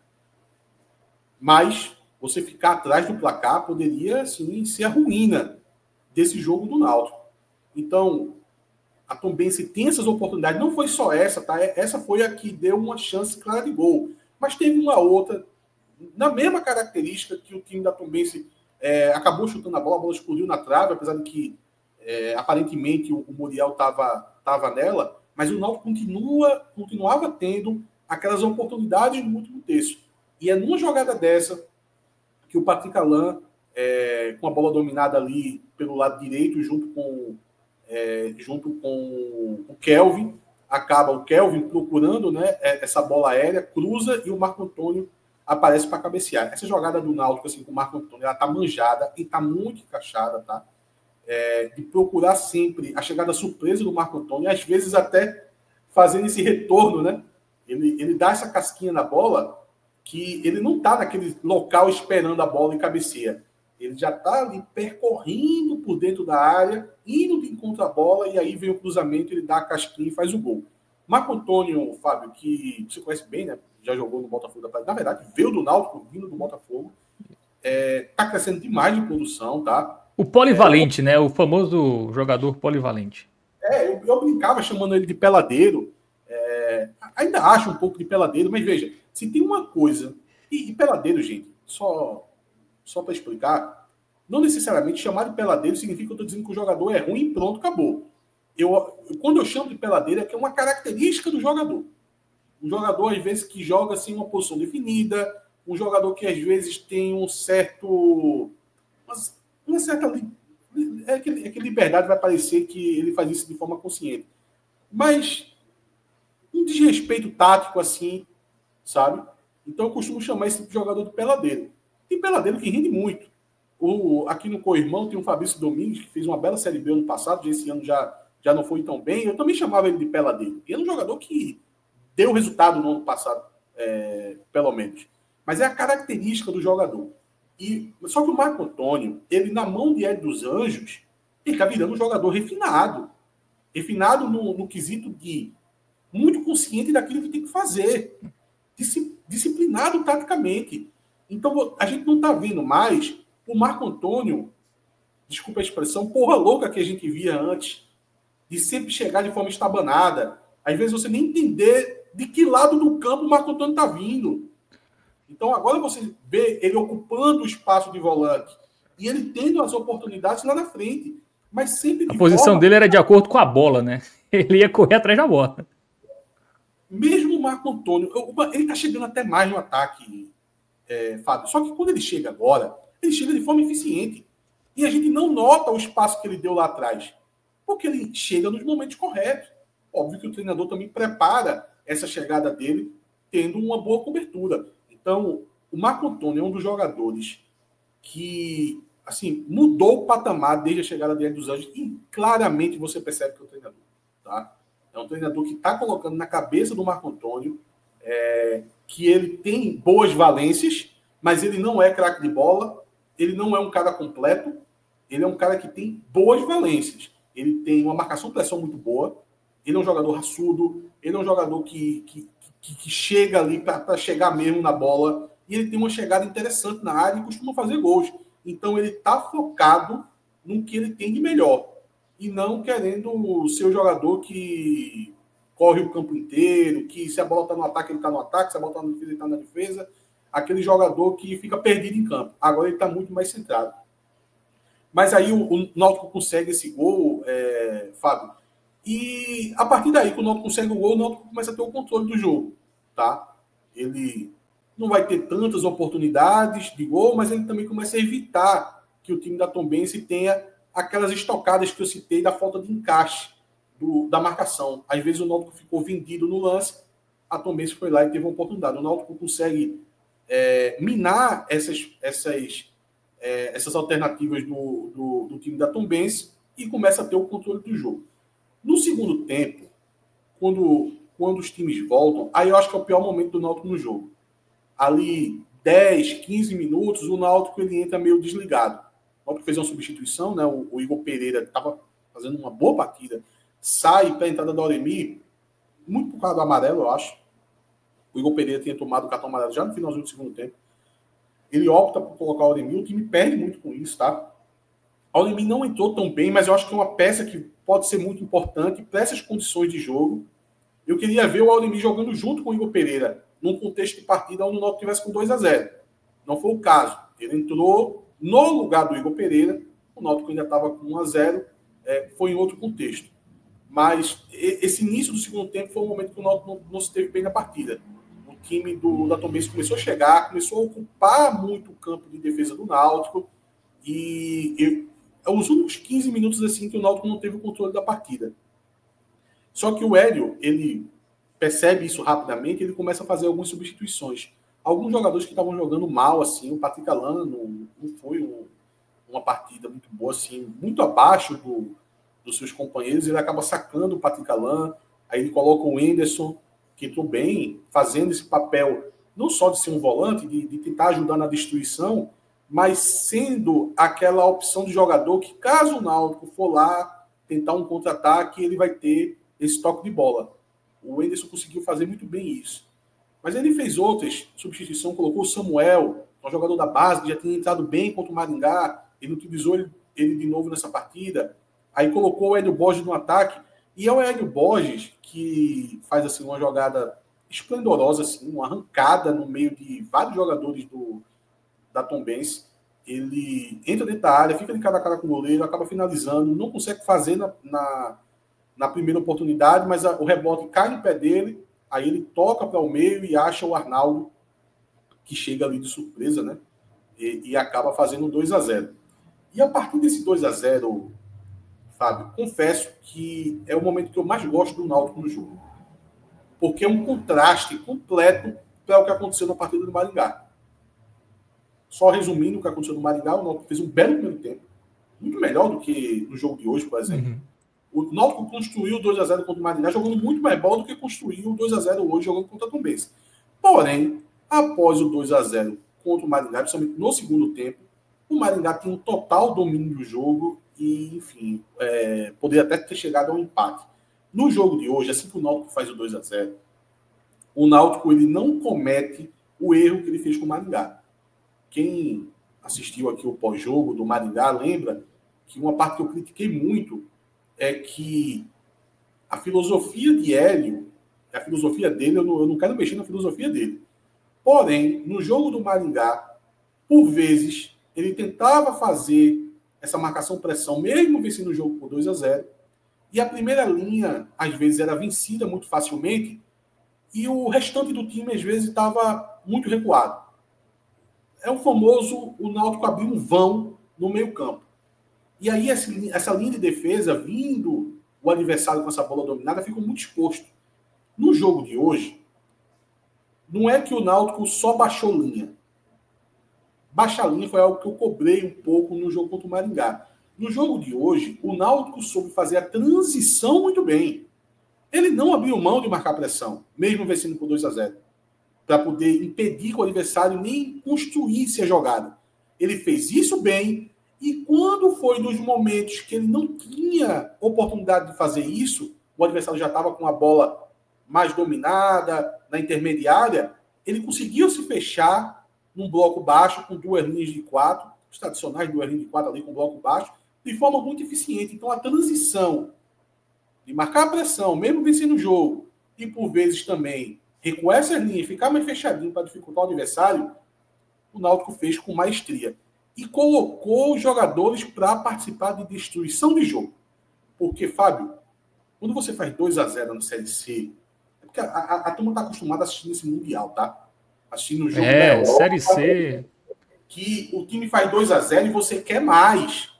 Mas você ficar atrás do placar poderia assim, ser a ruína desse jogo do Náutico. Então, a Tombense tem essas oportunidades. Não foi só essa, tá? Essa foi a que deu uma chance clara de gol. Mas teve uma outra, na mesma característica que o time da Tombense acabou chutando a bola explodiu na trave, apesar de que aparentemente o Muriel estava nela, mas o Náutico continuava tendo aquelas oportunidades no último terço. E é numa jogada dessa que o Patrick Alain, com a bola dominada ali pelo lado direito, junto com o Kelvin, acaba o Kelvin procurando, né, essa bola aérea, cruza e o Marco Antônio aparece para cabecear. Essa jogada do Náutico assim, com o Marco Antônio, ela está manjada e está muito encaixada, tá? De procurar sempre a chegada surpresa do Marco Antônio, às vezes até fazendo esse retorno, né? Ele dá essa casquinha na bola que ele não está naquele local esperando a bola e cabeceia. Ele já está ali percorrendo por dentro da área, indo de encontro à bola, e aí vem o cruzamento, ele dá a casquinha e faz o gol. Marco Antônio, Fábio, que você conhece bem, né? Já jogou no Botafogo da Praia. Na verdade, veio do Náutico, vindo do Botafogo. Está crescendo demais de produção, tá? O polivalente, né? O famoso jogador polivalente. Eu brincava chamando ele de peladeiro. Ainda acho um pouco de peladeiro, mas veja, se tem uma coisa... E peladeiro, gente, só para explicar, não necessariamente chamar de peladeiro significa que eu estou dizendo que o jogador é ruim e pronto, acabou. Quando eu chamo de peladeiro, é que é uma característica do jogador. Um jogador, às vezes, que joga sem uma posição definida, um jogador que, às vezes, tem uma certa que liberdade vai parecer que ele faz isso de forma consciente. Mas um desrespeito tático, assim, sabe? Então, eu costumo chamar esse tipo de jogador de peladeiro. Tem peladeiro que rende muito. Aqui no Co-Irmão tem o Fabrício Domingues, que fez uma bela Série B ano passado, esse ano já não foi tão bem. Eu também chamava ele de peladeiro. E era um jogador que deu resultado no ano passado, pelo menos. Mas é a característica do jogador. Só que o Marco Antônio, ele na mão de Hélio dos Anjos, ele está virando um jogador refinado. Refinado no quesito de muito consciente daquilo que tem que fazer. Disciplinado taticamente. Então, a gente não está vendo mais o Marco Antônio, desculpa a expressão, porra louca que a gente via antes, de sempre chegar de forma estabanada. Às vezes você nem entender de que lado do campo o Marco Antônio está vindo. Então, agora você vê ele ocupando o espaço de volante e ele tendo as oportunidades lá na frente. Mas sempre de A posição forma... dele era de acordo com a bola, né? Ele ia correr atrás da bola. Mesmo o Marco Antônio, ele está chegando até mais no ataque, Fábio. Só que quando ele chega agora, ele chega de forma eficiente. E a gente não nota o espaço que ele deu lá atrás. Porque ele chega nos momentos corretos. Óbvio que o treinador também prepara essa chegada dele tendo uma boa cobertura. Então, o Marco Antônio é um dos jogadores que, assim, mudou o patamar desde a chegada dele dos Anjos e claramente você percebe que é o treinador. Tá? É um treinador que está colocando na cabeça do Marco Antônio que ele tem boas valências, mas ele não é craque de bola, ele não é um cara completo, ele é um cara que tem boas valências. Ele tem uma marcação de pressão muito boa, ele é um jogador raçudo, ele é um jogador que chega ali para chegar mesmo na bola, e ele tem uma chegada interessante na área e costuma fazer gols. Então ele está focado no que ele tem de melhor, e não querendo ser o jogador que corre o campo inteiro, que se a bola está no ataque, ele está no ataque, se a bola está na defesa, ele está na defesa. Aquele jogador que fica perdido em campo. Agora ele está muito mais centrado. Mas aí o Náutico consegue esse gol, Fábio. E a partir daí que o Náutico consegue o gol, o Náutico começa a ter o controle do jogo. Tá? Ele não vai ter tantas oportunidades de gol, mas ele também começa a evitar que o time da Tombense tenha aquelas estocadas que eu citei da falta de encaixe da marcação. Às vezes o Náutico ficou vendido no lance, a Tombense foi lá e teve uma oportunidade. O Náutico consegue minar essas alternativas do time da Tombense e começa a ter o controle do jogo. No segundo tempo, quando os times voltam, aí eu acho que é o pior momento do Náutico no jogo. Ali, 10, 15 minutos, o Náutico ele entra meio desligado. O Náutico fez uma substituição, né? O Igor Pereira estava fazendo uma boa partida, sai para a entrada do Auremi, muito por causa do amarelo, eu acho. O Igor Pereira tinha tomado o cartão amarelo já no finalzinho do segundo tempo. Ele opta por colocar o Auremi, o time perde muito com isso, tá? O Auremi não entrou tão bem, mas eu acho que é uma peça que pode ser muito importante para essas condições de jogo. Eu queria ver o Auremi jogando junto com o Igor Pereira, num contexto de partida onde o Náutico tivesse com 2-0. Não foi o caso. Ele entrou no lugar do Igor Pereira, o Náutico ainda estava com 1-0, foi em outro contexto. Mas esse início do segundo tempo foi um momento que o Náutico não se teve bem na partida. O time da Tombense começou a chegar, começou a ocupar muito o campo de defesa do Náutico, e os únicos 15 minutos assim que o Náutico não teve o controle da partida. Só que o Hélio, ele percebe isso rapidamente, ele começa a fazer algumas substituições. Alguns jogadores que estavam jogando mal, assim, o Patrick Alan não foi uma partida muito boa, assim, muito abaixo dos seus companheiros, ele acaba sacando o Patrick Alan, aí ele coloca o Enderson, que entrou bem, fazendo esse papel, não só de ser um volante, de tentar ajudar na destruição, mas sendo aquela opção de jogador que, caso o Náutico for lá tentar um contra-ataque, ele vai ter esse toque de bola. O Enderson conseguiu fazer muito bem isso. Mas ele fez outras substituições, colocou o Samuel, um jogador da base, que já tinha entrado bem contra o Maringá, ele utilizou ele de novo nessa partida, aí colocou o Hélio Borges no ataque, e é o Hélio Borges que faz assim, uma jogada esplendorosa, assim, uma arrancada no meio de vários jogadores da Tombense. Ele entra dentro da área, fica de cara a cara com o goleiro, acaba finalizando, não consegue fazer na primeira oportunidade, mas o rebote cai no pé dele, aí ele toca para o meio e acha o Arnaldo, que chega ali de surpresa, né? E acaba fazendo 2-0. E a partir desse 2-0, Fábio, confesso que é o momento que eu mais gosto do Náutico no jogo. Porque é um contraste completo para o que aconteceu na partida do Maringá. Só resumindo o que aconteceu no Maringá, o Náutico fez um belo primeiro tempo. Muito melhor do que no jogo de hoje, por exemplo. Uhum. O Náutico construiu o 2-0 contra o Maringá jogando muito mais bola do que construiu o 2-0 hoje jogando contra a Tombense. Porém, após o 2-0 contra o Maringá, principalmente no segundo tempo, o Maringá tinha um total domínio do jogo e enfim, poderia até ter chegado a um empate. No jogo de hoje, assim que o Náutico faz o 2-0, o Náutico ele não comete o erro que ele fez com o Maringá. Quem assistiu aqui o pós-jogo do Maringá lembra que uma parte que eu critiquei muito é que a filosofia de Hélio, a filosofia dele, eu não quero mexer na filosofia dele. Porém, no jogo do Maringá, por vezes, ele tentava fazer essa marcação-pressão, mesmo vencendo o jogo por 2-0, e a primeira linha, às vezes, era vencida muito facilmente, e o restante do time, às vezes, estava muito recuado. É o famoso, o Náutico abrir um vão no meio-campo. E aí, essa linha de defesa, vindo o adversário com essa bola dominada, ficou muito exposto. No jogo de hoje, não é que o Náutico só baixou linha. Baixar linha foi algo que eu cobrei um pouco no jogo contra o Maringá. No jogo de hoje, o Náutico soube fazer a transição muito bem. Ele não abriu mão de marcar pressão, mesmo vencendo por 2-0, para poder impedir que o adversário nem construísse a jogada. Ele fez isso bem, e quando foi nos momentos que ele não tinha oportunidade de fazer isso, o adversário já estava com a bola mais dominada, na intermediária, ele conseguiu se fechar num bloco baixo, com 2 linhas de 4, os tradicionais 2 linhas de 4 ali com bloco baixo, de forma muito eficiente. Então, a transição de marcar a pressão, mesmo vencendo o jogo, e por vezes também recuar essas linhas, ficar mais fechadinho para dificultar o adversário, o Náutico fez com maestria. E colocou os jogadores para participar de destruição de jogo. Porque, Fábio, quando você faz 2-0 na Série C, é porque a turma está acostumada a assistir esse Mundial, tá? Assistindo o jogo da Europa, Série C. Que o time faz 2-0 e você quer mais.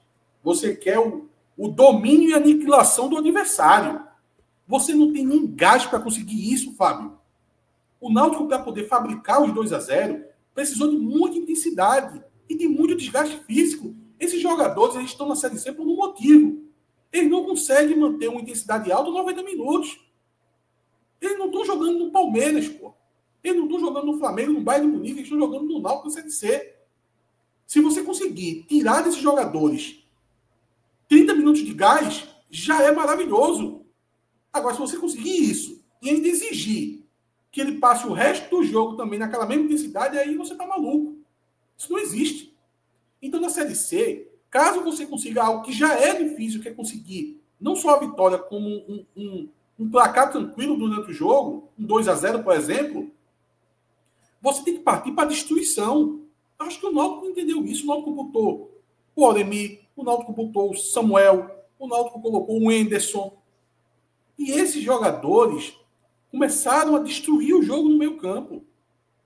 Você quer o domínio e aniquilação do adversário. Você não tem nem gás para conseguir isso, Fábio. O Náutico, para poder fabricar os 2-0, precisou de muita intensidade e de muito desgaste físico. Esses jogadores, eles estão na Série C por um motivo. Eles não conseguem manter uma intensidade alta 90 minutos. Eles não estão jogando no Palmeiras, pô. Eles não estão jogando no Flamengo, no Bayern de Munique, eles estão jogando no Náutico na Série C. Se você conseguir tirar desses jogadores 30 minutos de gás, já é maravilhoso. Agora, se você conseguir isso e ainda exigir que ele passe o resto do jogo também naquela mesma intensidade, aí você tá maluco. Isso não existe. Então, na Série C, caso você consiga algo que já é difícil, que é conseguir não só a vitória, como um placar tranquilo durante o jogo, um 2-0, por exemplo, você tem que partir para a destruição. Eu acho que o Náutico entendeu isso. O Náutico botou o Oremi, o Náutico botou o Samuel, o Náutico colocou o Henderson. E esses jogadores começaram a destruir o jogo no meio campo.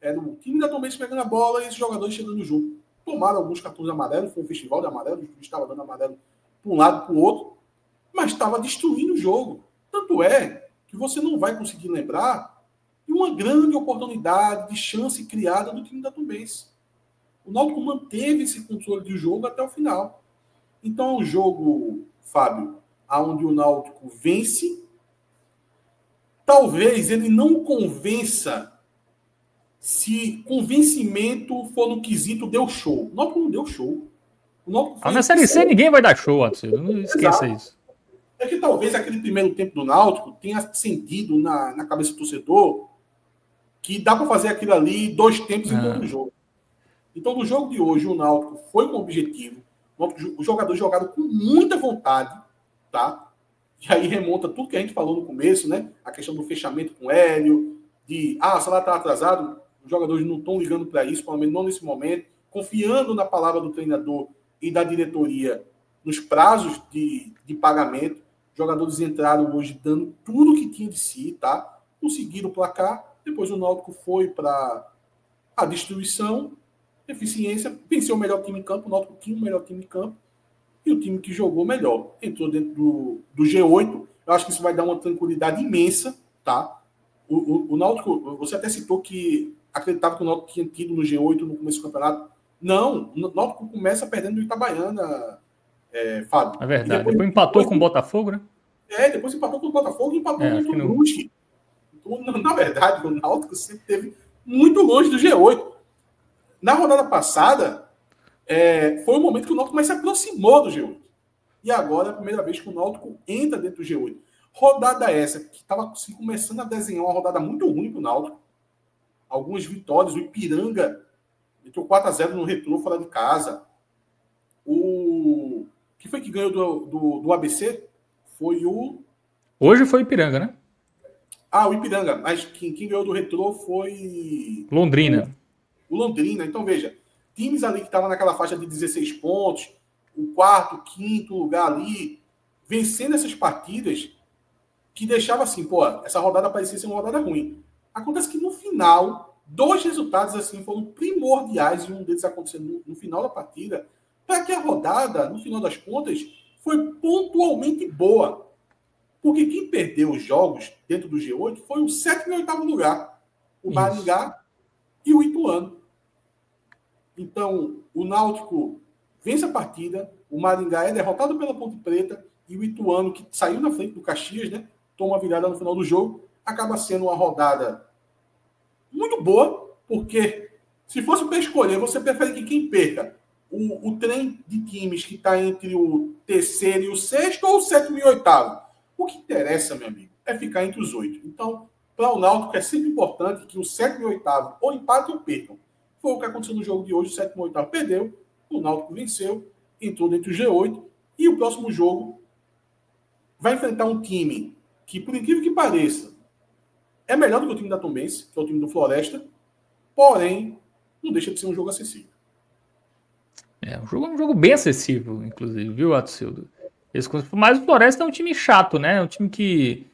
Era o time da Tombense pegando a bola e esses jogadores chegando junto. Tomaram alguns cartões amarelos, foi um festival de amarelo, o juiz estava dando amarelo para um lado e para o outro, mas estava destruindo o jogo. Tanto é que você não vai conseguir lembrar de uma grande oportunidade, de chance criada do time da Tombense. O Náutico manteve esse controle de jogo até o final. Então é um jogo, Fábio, onde o Náutico vence. Talvez ele não convença se convencimento for no quesito deu show. O Náutico não deu show. O Náutico Na Série C ninguém vai dar show, Atsil. Não esqueça isso. É que talvez aquele primeiro tempo do Náutico tenha sentido na cabeça do torcedor que dá para fazer aquilo ali 2 tempos em todo o jogo. Então, no jogo de hoje, o Náutico foi com o objetivo. Os jogadores jogaram com muita vontade, tá? E aí remonta tudo que a gente falou no começo, né? A questão do fechamento com o Hélio, de, o salário está atrasado, os jogadores não estão ligando para isso, pelo menos não nesse momento, confiando na palavra do treinador e da diretoria nos prazos de pagamento. Os jogadores entraram hoje dando tudo que tinha de si, tá? Conseguiram o placar, depois o Náutico foi para a destruição, eficiência, venceu o melhor time em campo, o Náutico tinha o melhor time em campo, e o time que jogou melhor. Entrou dentro do G8, eu acho que isso vai dar uma tranquilidade imensa, tá? O Náutico, você até citou que acreditava que o Náutico tinha tido no G8 no começo do campeonato. Não, o Náutico começa perdendo do Itabaiana, Fábio. É verdade, depois empatou com o Botafogo, né? Depois empatou com o Botafogo e empatou com o Brusque. Então, na verdade, o Náutico sempre esteve muito longe do G8. Na rodada passada, foi o momento que o Náutico mais se aproximou do G8. e agora é a primeira vez que o Náutico entra dentro do G8. Rodada essa, que estava assim, começando a desenhar uma rodada muito ruim para o Náutico. Algumas vitórias, o Ipiranga meteu 4-0 no Retrô fora de casa. O que foi que ganhou do ABC? Foi o... Hoje foi Ipiranga, né? Ah, o Ipiranga. Mas quem ganhou do Retrô foi... Londrina. O Londrina. Então, veja, times ali que estavam naquela faixa de 16 pontos, o quarto, quinto lugar ali, vencendo essas partidas, que deixava assim, pô, essa rodada parecia ser uma rodada ruim. Acontece que no final, 2 resultados assim foram primordiais, e um deles aconteceu no final da partida, para que a rodada, no final das contas, foi pontualmente boa. Porque quem perdeu os jogos dentro do G8 foi o 7º e 8º lugar. O Maringá e o Ituano. Então, o Náutico vence a partida, o Maringá é derrotado pela Ponte Preta e o Ituano, que saiu na frente do Caxias, né, toma a virada no final do jogo, acaba sendo uma rodada muito boa, porque se fosse para escolher, você prefere que quem perca o trem de times que está entre o terceiro e o sexto ou o 7º e o 8º? O que interessa, meu amigo, é ficar entre os 8. Então, para o Náutico é sempre importante que o 7º e o 8º ou empatem ou percam. Foi o que aconteceu no jogo de hoje, o 7º e o 8º perdeu, o Náutico venceu, entrou dentro do G8, e o próximo jogo vai enfrentar um time que, por incrível que pareça, é melhor do que o time da Tombense, que é o time do Floresta, porém, não deixa de ser um jogo acessível. É um jogo bem acessível, inclusive, viu, Atsildo? Mas o Floresta é um time chato, né? É um time que,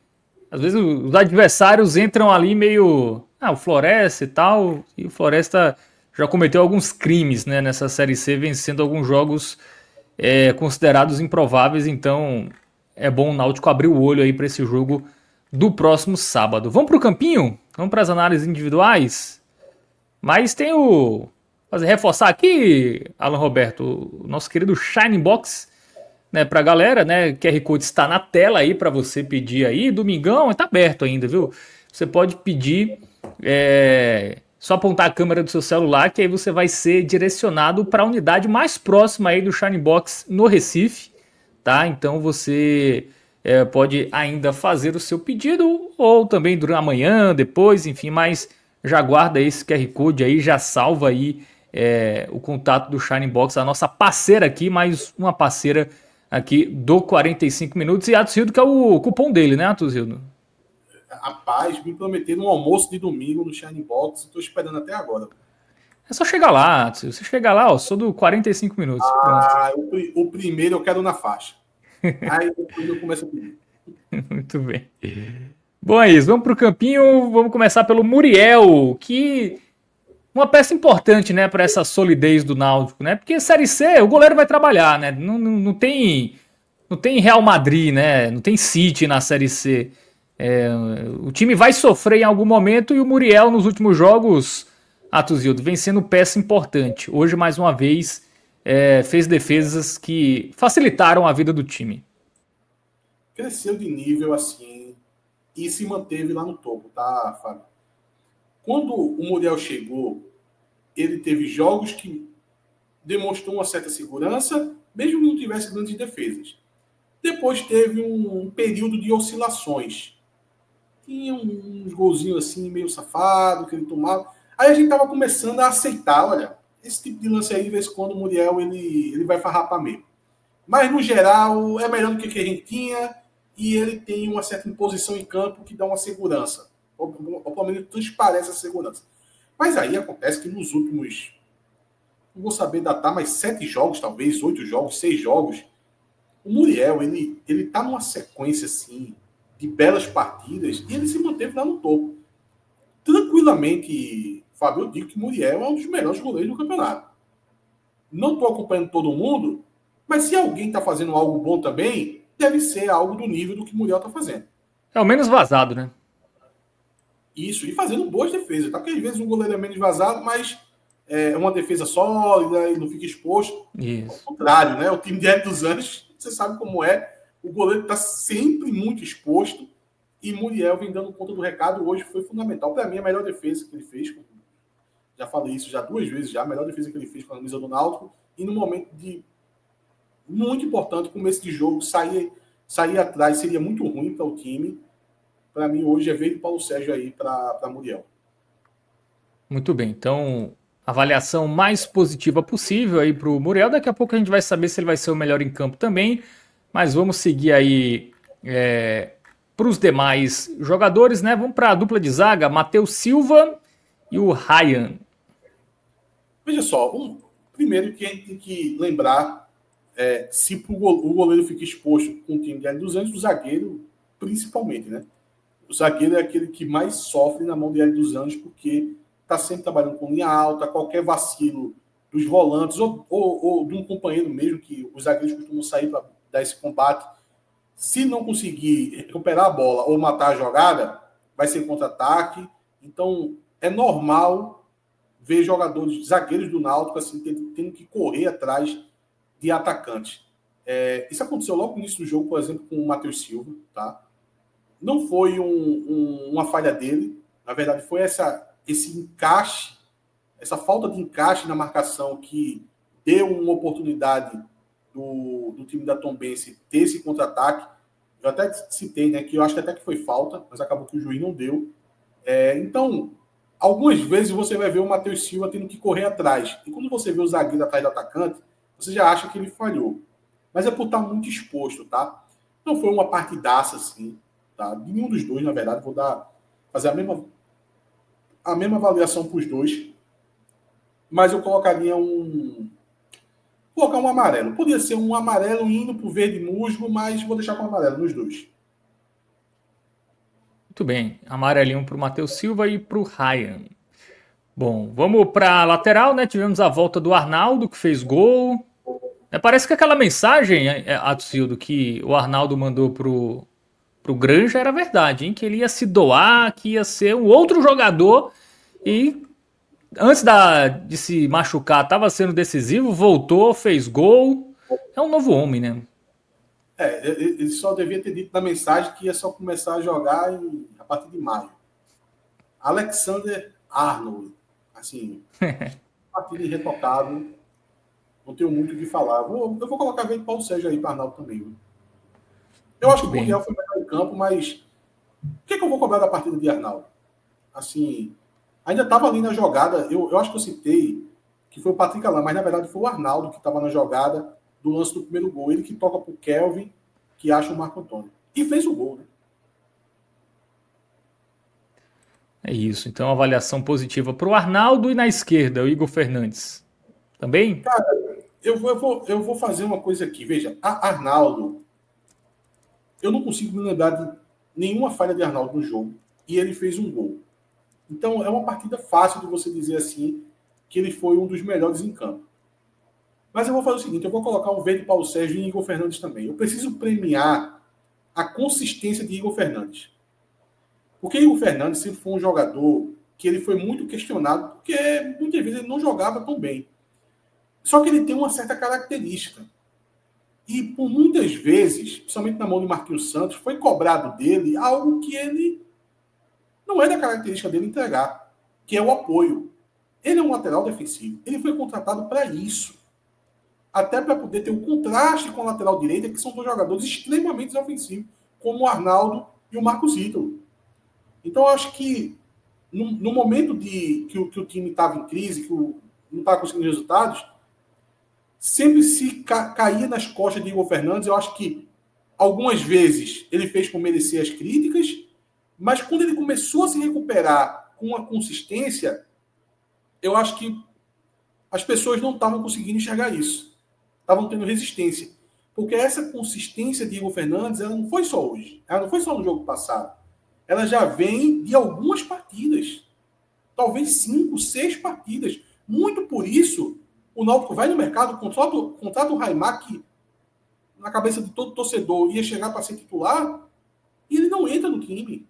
às vezes, os adversários entram ali meio... o Floresta e tal, e o Floresta já cometeu alguns crimes, né, nessa Série C, vencendo alguns jogos considerados improváveis, então é bom o Náutico abrir o olho aí para esse jogo do próximo sábado. Vamos para o campinho? Vamos para as análises individuais? Mas tem reforçar aqui, Alan Roberto, o nosso querido Shine Box, né, pra galera, né, QR Code está na tela aí para você pedir aí, domingão, tá aberto ainda, viu? Você pode pedir, só apontar a câmera do seu celular, que aí você vai ser direcionado para a unidade mais próxima aí do Shine Box no Recife, tá? Então você pode ainda fazer o seu pedido, ou também durante amanhã, depois, enfim, mas já guarda esse QR Code aí, já salva aí o contato do Shine Box, a nossa parceira aqui, mais uma parceira aqui do 45 minutos, e Atuzildo, que é o cupom dele, né, Atuzildo? Rapaz, me prometeram um almoço de domingo no Shine Box, estou esperando até agora. É só chegar lá, Atuzildo. Você chega lá, sou do 45 minutos. O primeiro eu quero na faixa. Aí depois eu começo a pedir. Muito bem. Bom, é isso. Vamos para o campinho. Vamos começar pelo Muriel, que uma peça importante, né, para essa solidez do Náutico, né? Porque Série C, o goleiro vai trabalhar, né? Não tem Real Madrid, né? Não tem City na Série C. O time vai sofrer em algum momento, e o Muriel nos últimos jogos, Atuzildo, vem sendo peça importante. Hoje, mais uma vez, fez defesas que facilitaram a vida do time. Cresceu de nível assim e se manteve lá no topo, tá, Fábio? Quando o Muriel chegou, ele teve jogos que demonstrou uma certa segurança, mesmo que não tivesse grandes defesas. Depois teve um período de oscilações. Tinha uns golzinhos assim, meio safado, que ele tomava. Aí a gente estava começando a aceitar, olha, esse tipo de lance aí, de vez em quando o Muriel ele vai farrapar mesmo. Mas, no geral, é melhor do que a gente tinha, e ele tem uma certa imposição em campo que dá uma segurança. Ou pelo menos transparece a segurança. Mas aí acontece que nos últimos, não vou saber datar, mas 7 jogos, talvez, 8 jogos, 6 jogos, o Muriel, ele tá numa sequência, assim, de belas partidas, e ele se manteve lá no topo. Tranquilamente, Fábio, eu digo que o Muriel é um dos melhores goleiros do campeonato. Não estou acompanhando todo mundo, mas se alguém está fazendo algo bom também, deve ser algo do nível do que o Muriel está fazendo. É o menos vazado, né? Isso, e fazendo boas defesas. Tá? Porque às vezes um goleiro é menos vazado, mas é uma defesa sólida, ele não fica exposto. Isso. Ao contrário, né? O time de Hélio dos Anjos, você sabe como é. O goleiro está sempre muito exposto, e Muriel vem dando conta do recado. Hoje foi fundamental. Para mim, a melhor defesa que ele fez, já falei isso já 2 vezes, já a melhor defesa que ele fez com a camisa do Náutico, e no momento de Muito importante, começo de jogo, sair atrás seria muito ruim para o time. Para mim, hoje é ver o Paulo Sérgio aí para Muriel. Muito bem, então avaliação mais positiva possível aí para o Muriel. Daqui a pouco a gente vai saber se ele vai ser o melhor em campo também, mas vamos seguir aí para os demais jogadores, né? Vamos para a dupla de zaga, Matheus Silva e o Ryan. Veja só, primeiro que a gente tem que lembrar, se o goleiro fica exposto com o time de Hélio dos Anjos, o zagueiro, principalmente, né? O zagueiro é aquele que mais sofre na mão de Hélio dos Anjos, porque está sempre trabalhando com linha alta, qualquer vacilo dos volantes ou de um companheiro mesmo, que os zagueiros costumam sair para dar esse combate. Se não conseguir recuperar a bola ou matar a jogada, vai ser contra-ataque. Então, é normal ver jogadores, zagueiros do Náutico, assim, tendo que correr atrás de atacantes. Isso aconteceu logo no início do jogo, por exemplo, com o Matheus Silva, tá? Não foi uma falha dele, na verdade foi esse encaixe, essa falta de encaixe na marcação que deu uma oportunidade do time da Tombense ter esse contra-ataque. Eu até citei, né, que eu acho que até que foi falta, mas acabou que o juiz não deu. Então, algumas vezes você vai ver o Matheus Silva tendo que correr atrás. E quando você vê o zagueiro atrás do atacante, você já acha que ele falhou. Mas é por estar muito exposto, tá? Não foi uma partidaça, assim, tá? De nenhum dos dois, na verdade. Vou fazer a mesma avaliação para os dois. Mas eu colocaria colocar um amarelo. Podia ser um amarelo indo para o verde musgo, mas vou deixar com amarelo nos dois. Muito bem, amarelinho para o Matheus Silva e para o Ryan. Bom, vamos para a lateral, né? Tivemos a volta do Arnaldo, que fez gol. Parece que aquela mensagem, Atsildo, que o Arnaldo mandou pro Granja era verdade, hein? Que ele ia se doar, que ia ser um outro jogador e antes de se machucar estava sendo decisivo, voltou, fez gol. É um novo homem, né? Ele só devia ter dito na mensagem que ia só começar a jogar a partir de maio. Alexander Arnold, assim, partido irretocável, não tenho muito o que falar. Eu vou colocar verde Paulo Sérgio aí para Arnaldo também. Viu? Eu acho que o Muriel foi melhor em campo, mas o que eu vou cobrar da partida de Arnaldo? Assim, ainda estava ali na jogada, eu acho que eu citei que foi o Patrick Alain, mas na verdade foi o Arnaldo que estava na jogada do lance do primeiro gol. Ele que toca para o Kelvin, que acha o Marco Antônio. E fez o gol, né? É isso. Então, avaliação positiva para o Arnaldo e na esquerda, o Igor Fernandes. Também? Cara, eu vou fazer uma coisa aqui. Veja, Arnaldo, eu não consigo me lembrar de nenhuma falha de Arnaldo no jogo. E ele fez um gol. Então, é uma partida fácil de você dizer assim que ele foi um dos melhores em campo. Mas eu vou fazer o seguinte, eu vou colocar um verde Paulo Sérgio e Igor Fernandes também. Eu preciso premiar a consistência de Igor Fernandes. Porque Igor Fernandes sempre foi um jogador que ele foi muito questionado, porque muitas vezes ele não jogava tão bem. Só que ele tem uma certa característica. E por muitas vezes, principalmente na mão de Marquinhos Santos, foi cobrado dele algo que ele não é da característica dele entregar, que é o apoio. Ele é um lateral defensivo. Ele foi contratado para isso. Até para poder ter um contraste com a lateral direita, que são dois jogadores extremamente ofensivos, como o Arnaldo e o Marcos Ítalo. Então, eu acho que no momento que o time estava em crise, que não estava conseguindo resultados, sempre se caía nas costas de Igor Fernandes. Eu acho que algumas vezes ele fez por merecer as críticas, mas quando ele começou a se recuperar com a consistência, eu acho que as pessoas não estavam conseguindo enxergar isso. Estavam tendo resistência. Porque essa consistência de Igor Fernandes, ela não foi só hoje. Ela não foi só no jogo passado. Ela já vem de algumas partidas. Talvez 5, 6 partidas. Muito por isso, o Náutico vai no mercado, contrata o Raimar, que na cabeça de todo torcedor ia chegar para ser titular, e ele não entra no time.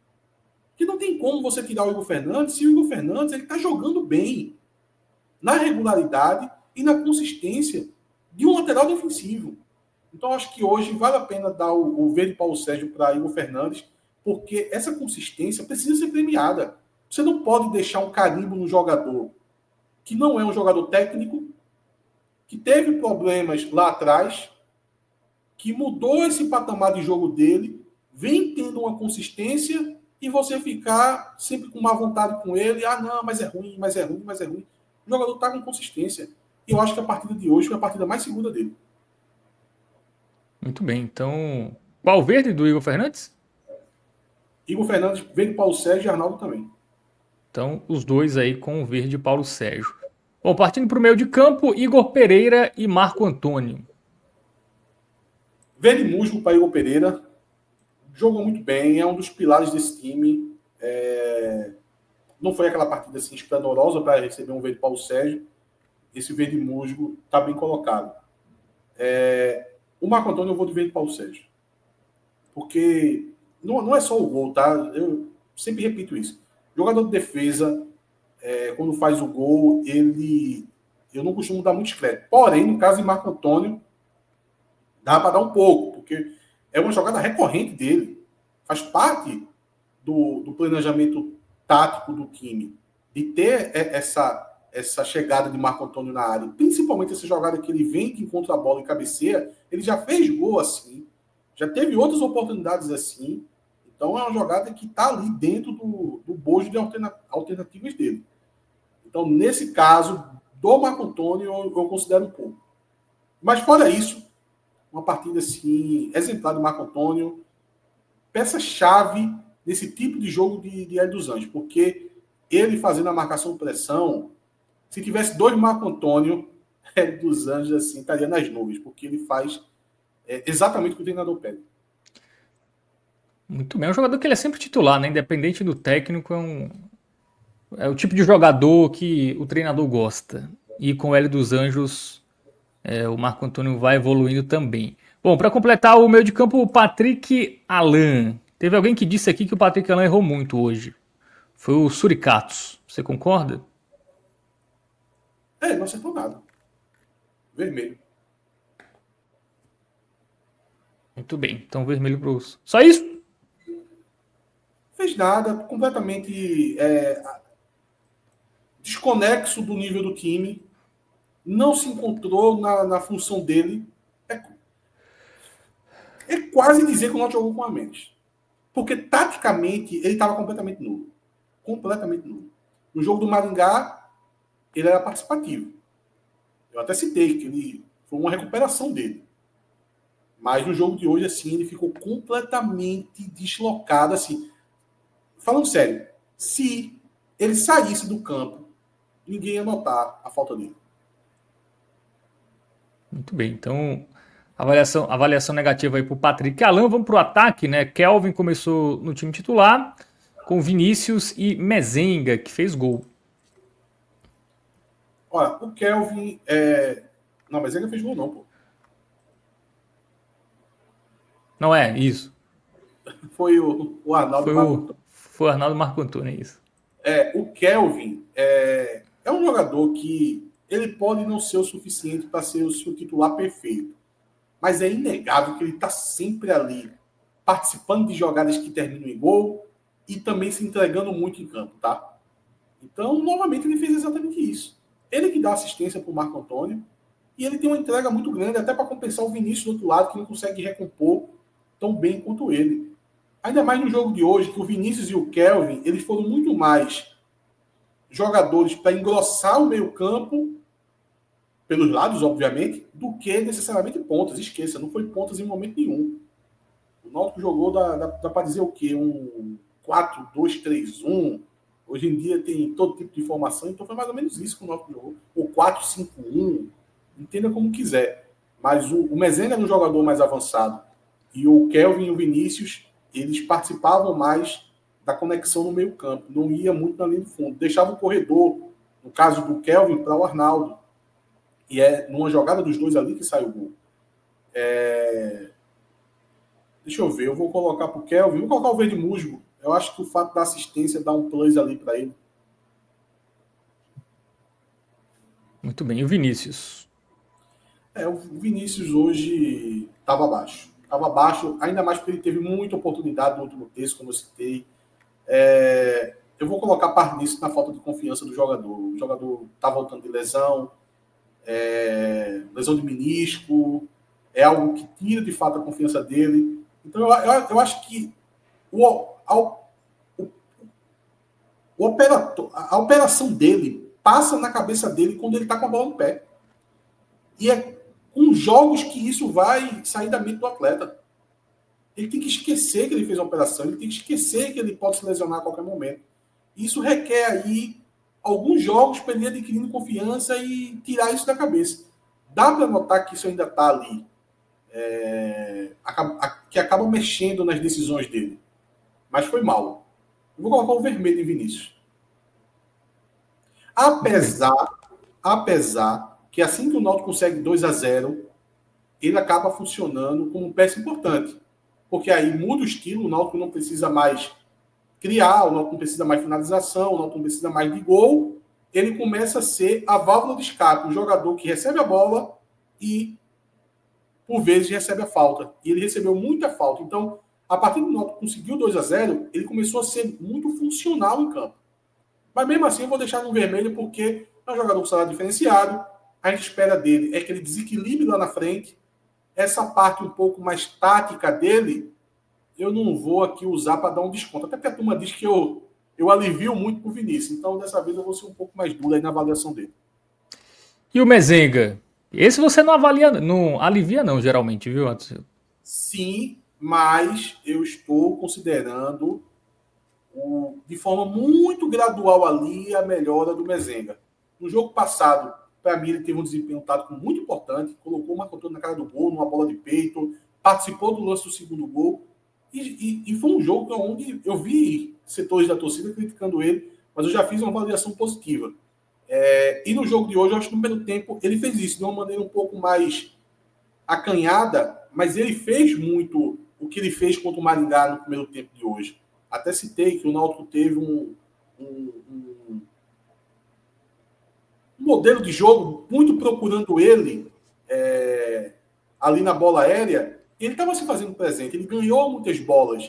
Que não tem como você tirar o Igor Fernandes se o Igor Fernandes está jogando bem. Na regularidade e na consistência de um lateral defensivo. Então, acho que hoje vale a pena dar o verde Paulo Sérgio para Igor Fernandes, porque essa consistência precisa ser premiada. Você não pode deixar um carimbo no jogador que não é um jogador técnico, que teve problemas lá atrás que mudou esse patamar de jogo dele, vem tendo uma consistência e você ficar sempre com má vontade com ele. Ah, não, mas é ruim, mas é ruim, mas é ruim. O jogador está com consistência. E eu acho que a partida de hoje foi a partida mais segura dele. Muito bem. Então, qual o verde do Igor Fernandes? Igor Fernandes, verde Paulo Sérgio e Arnaldo também. Então, os dois aí com o verde Paulo Sérgio. Bom, partindo para o meio de campo, Igor Pereira e Marco Antônio. Verde musgo para Igor Pereira. Jogou muito bem, é um dos pilares desse time. Não foi aquela partida assim esplendorosa para receber um verde Paulo Sérgio. Esse verde musgo está bem colocado. O Marco Antônio eu vou de verde Paulo Sérgio. Porque não é só o gol, tá? Eu sempre repito isso. Jogador de defesa, quando faz o gol, eu não costumo dar muito crédito. Porém, no caso de Marco Antônio, dá para dar um pouco, porque é uma jogada recorrente dele. Faz parte do planejamento tático do time. De ter essa chegada de Marco Antônio na área. Principalmente essa jogada que ele vem que encontra a bola e cabeceia. Ele já fez gol assim. Já teve outras oportunidades assim. Então é uma jogada que está ali dentro do bojo de alternativas dele. Então, nesse caso, do Marco Antônio, eu considero um pouco. Mas fora isso, uma partida assim, exemplar do Marco Antônio, peça-chave nesse tipo de jogo de Hélio dos Anjos, porque ele fazendo a marcação pressão, se tivesse dois Marco Antônio, Hélio dos Anjos assim, estaria nas nuvens, porque ele faz exatamente o que o treinador pede. Muito bem, é um jogador que ele é sempre titular, né? Independente do técnico, é o tipo de jogador que o treinador gosta. E com o Hélio dos Anjos, o Marco Antônio vai evoluindo também. Bom, para completar o meio de campo, o Patrick Alan. Teve alguém que disse aqui que o Patrick Alan errou muito hoje. Foi o Suricatos. Você concorda? Não acertou nada. Vermelho. Muito bem, então vermelho para os... Só isso? Fez nada, completamente desconexo do nível do time. Não se encontrou na função dele. É quase dizer que o Náutico jogou com a menos. Porque, taticamente, ele estava completamente nulo. Completamente nulo. No jogo do Maringá, ele era participativo. Eu até citei que ele foi uma recuperação dele. Mas no jogo de hoje, assim, ele ficou completamente deslocado, assim. Falando sério, se ele saísse do campo, ninguém ia notar a falta dele. Muito bem, então avaliação negativa aí para o Patrick Alan. Vamos para o ataque, né? Kelvin começou no time titular com Vinícius e Mezenga, que fez gol. Olha, o Kelvin... Não, Mezenga fez gol não, pô. Não é, isso. Foi o Arnaldo. Foi o Arnaldo Marco Antônio, é isso. O Kelvin é um jogador que ele pode não ser o suficiente para ser o seu titular perfeito. Mas é inegável que ele está sempre ali, participando de jogadas que terminam em gol e também se entregando muito em campo, tá? Então, novamente, ele fez exatamente isso. Ele que dá assistência para o Marco Antônio e ele tem uma entrega muito grande, até para compensar o Vinícius do outro lado, que não consegue recompor tão bem quanto ele. Ainda mais no jogo de hoje, que o Vinícius e o Kelvin, eles foram muito mais jogadores para engrossar o meio-campo, pelos lados, obviamente, do que necessariamente pontas. Esqueça, não foi pontas em momento nenhum. O Náutico jogou, dá para dizer o quê? Um 4-2-3-1. Hoje em dia tem todo tipo de formação, então foi mais ou menos isso que o Náutico jogou. Ou 4-5-1, entenda como quiser. Mas o Mezenga era um jogador mais avançado. E o Kelvin e o Vinícius, eles participavam mais da conexão no meio campo. Não ia muito na linha de fundo. Deixava o corredor, no caso do Kelvin, para o Arnaldo. E é numa jogada dos dois ali que sai o gol. Deixa eu ver, eu vou colocar para o Kelvin. Vou colocar o verde musgo. Eu acho que o fato da assistência dá um plus ali para ele. Muito bem, e o Vinícius? O Vinícius hoje estava abaixo. Estava abaixo, ainda mais porque ele teve muita oportunidade no último terço, como eu citei. Eu vou colocar parte disso na falta de confiança do jogador. O jogador está voltando de lesão, lesão de menisco, é algo que tira, de fato, a confiança dele. Então, eu acho que a operação dele passa na cabeça dele quando ele está com a bola no pé. E é com jogos que isso vai sair da mente do atleta. Ele tem que esquecer que ele fez uma operação, ele tem que esquecer que ele pode se lesionar a qualquer momento. Isso requer aí alguns jogos para ele ir adquirindo confiança e tirar isso da cabeça. Dá para notar que isso ainda está ali, que acaba mexendo nas decisões dele. Mas foi mal. Eu vou colocar o vermelho em Vinícius. Apesar que assim que o Náutico consegue 2-0, ele acaba funcionando como peça importante. Porque aí muda o estilo, o Náutico não precisa mais criar, o Náutico não precisa mais finalização, o Náutico não precisa mais de gol. Ele começa a ser a válvula de escape, o jogador que recebe a bola e, por vezes, recebe a falta. E ele recebeu muita falta. Então, a partir do Náutico conseguiu 2-0, ele começou a ser muito funcional em campo. Mas mesmo assim, eu vou deixar no vermelho porque é um jogador com salário diferenciado. A gente espera dele é que ele desequilibre lá na frente. Essa parte um pouco mais tática dele, eu não vou aqui usar para dar um desconto. Até porque a turma diz que eu alivio muito pro Vinícius. Então, dessa vez, eu vou ser um pouco mais duro aí na avaliação dele. E o Mezenga? Esse você não avalia, não alivia não, geralmente, viu, Anderson? Sim, mas eu estou considerando de forma muito gradual ali a melhora do Mezenga. No jogo passado, para mim, ele teve um desempenho tático muito importante, colocou uma controle na cara do gol, numa bola de peito, participou do lance do segundo gol, e foi um jogo onde eu vi setores da torcida criticando ele, mas eu já fiz uma avaliação positiva. E no jogo de hoje, eu acho que no primeiro tempo ele fez isso de uma maneira um pouco mais acanhada, mas ele fez muito o que ele fez contra o Maringá no primeiro tempo de hoje. Até citei que o Náutico teve um modelo de jogo muito procurando ele ali na bola aérea. Ele estava se fazendo presente, ele ganhou muitas bolas.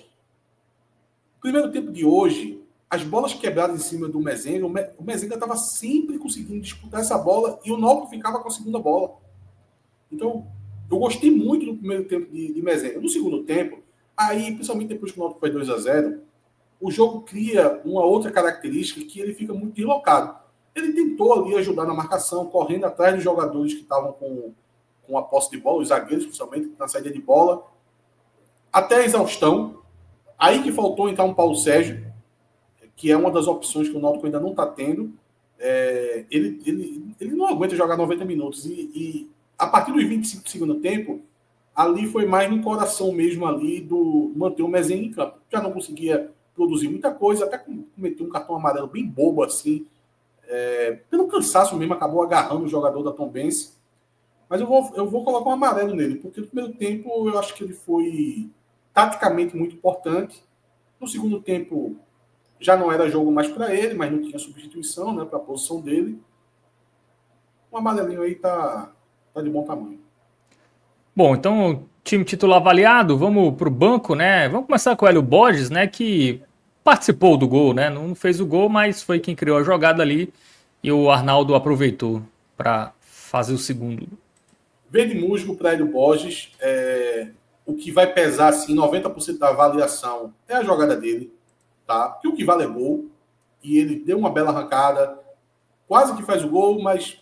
No primeiro tempo de hoje, as bolas quebradas em cima do Mezenga, o Mezenga estava sempre conseguindo disputar essa bola e o Náutico ficava com a segunda bola. Então, eu gostei muito do primeiro tempo de Mezenga. No segundo tempo, aí, principalmente depois que o Náutico foi 2-0, o jogo cria uma outra característica que ele fica muito deslocado. Ele tentou ali ajudar na marcação, correndo atrás dos jogadores que estavam com a posse de bola, os zagueiros, principalmente, na saída de bola, até a exaustão. Aí que faltou, então, o Paulo Sérgio, que é uma das opções que o Náutico ainda não está tendo. Ele não aguenta jogar 90 minutos. E a partir dos 25 do segundo tempo, ali foi mais no coração mesmo ali do manter o Mezenga em campo. Já não conseguia produzir muita coisa, até cometeu um cartão amarelo bem bobo, assim, pelo cansaço mesmo, acabou agarrando o jogador da Tombense. Mas eu vou colocar um amarelo nele, porque no primeiro tempo eu acho que ele foi taticamente muito importante. No segundo tempo já não era jogo mais para ele, mas não tinha substituição, né, para a posição dele. Um amarelinho aí tá de bom tamanho. Bom, então, time titular avaliado, vamos para o banco, né? Vamos começar com o Hélio Borges, né? Que participou do gol, né? Não fez o gol, mas foi quem criou a jogada ali e o Arnaldo aproveitou para fazer o segundo. Verde musgo para Hélio Borges. O que vai pesar, assim, 90% da avaliação é a jogada dele, tá? Porque o que vale é gol. E ele deu uma bela arrancada, quase que faz o gol, mas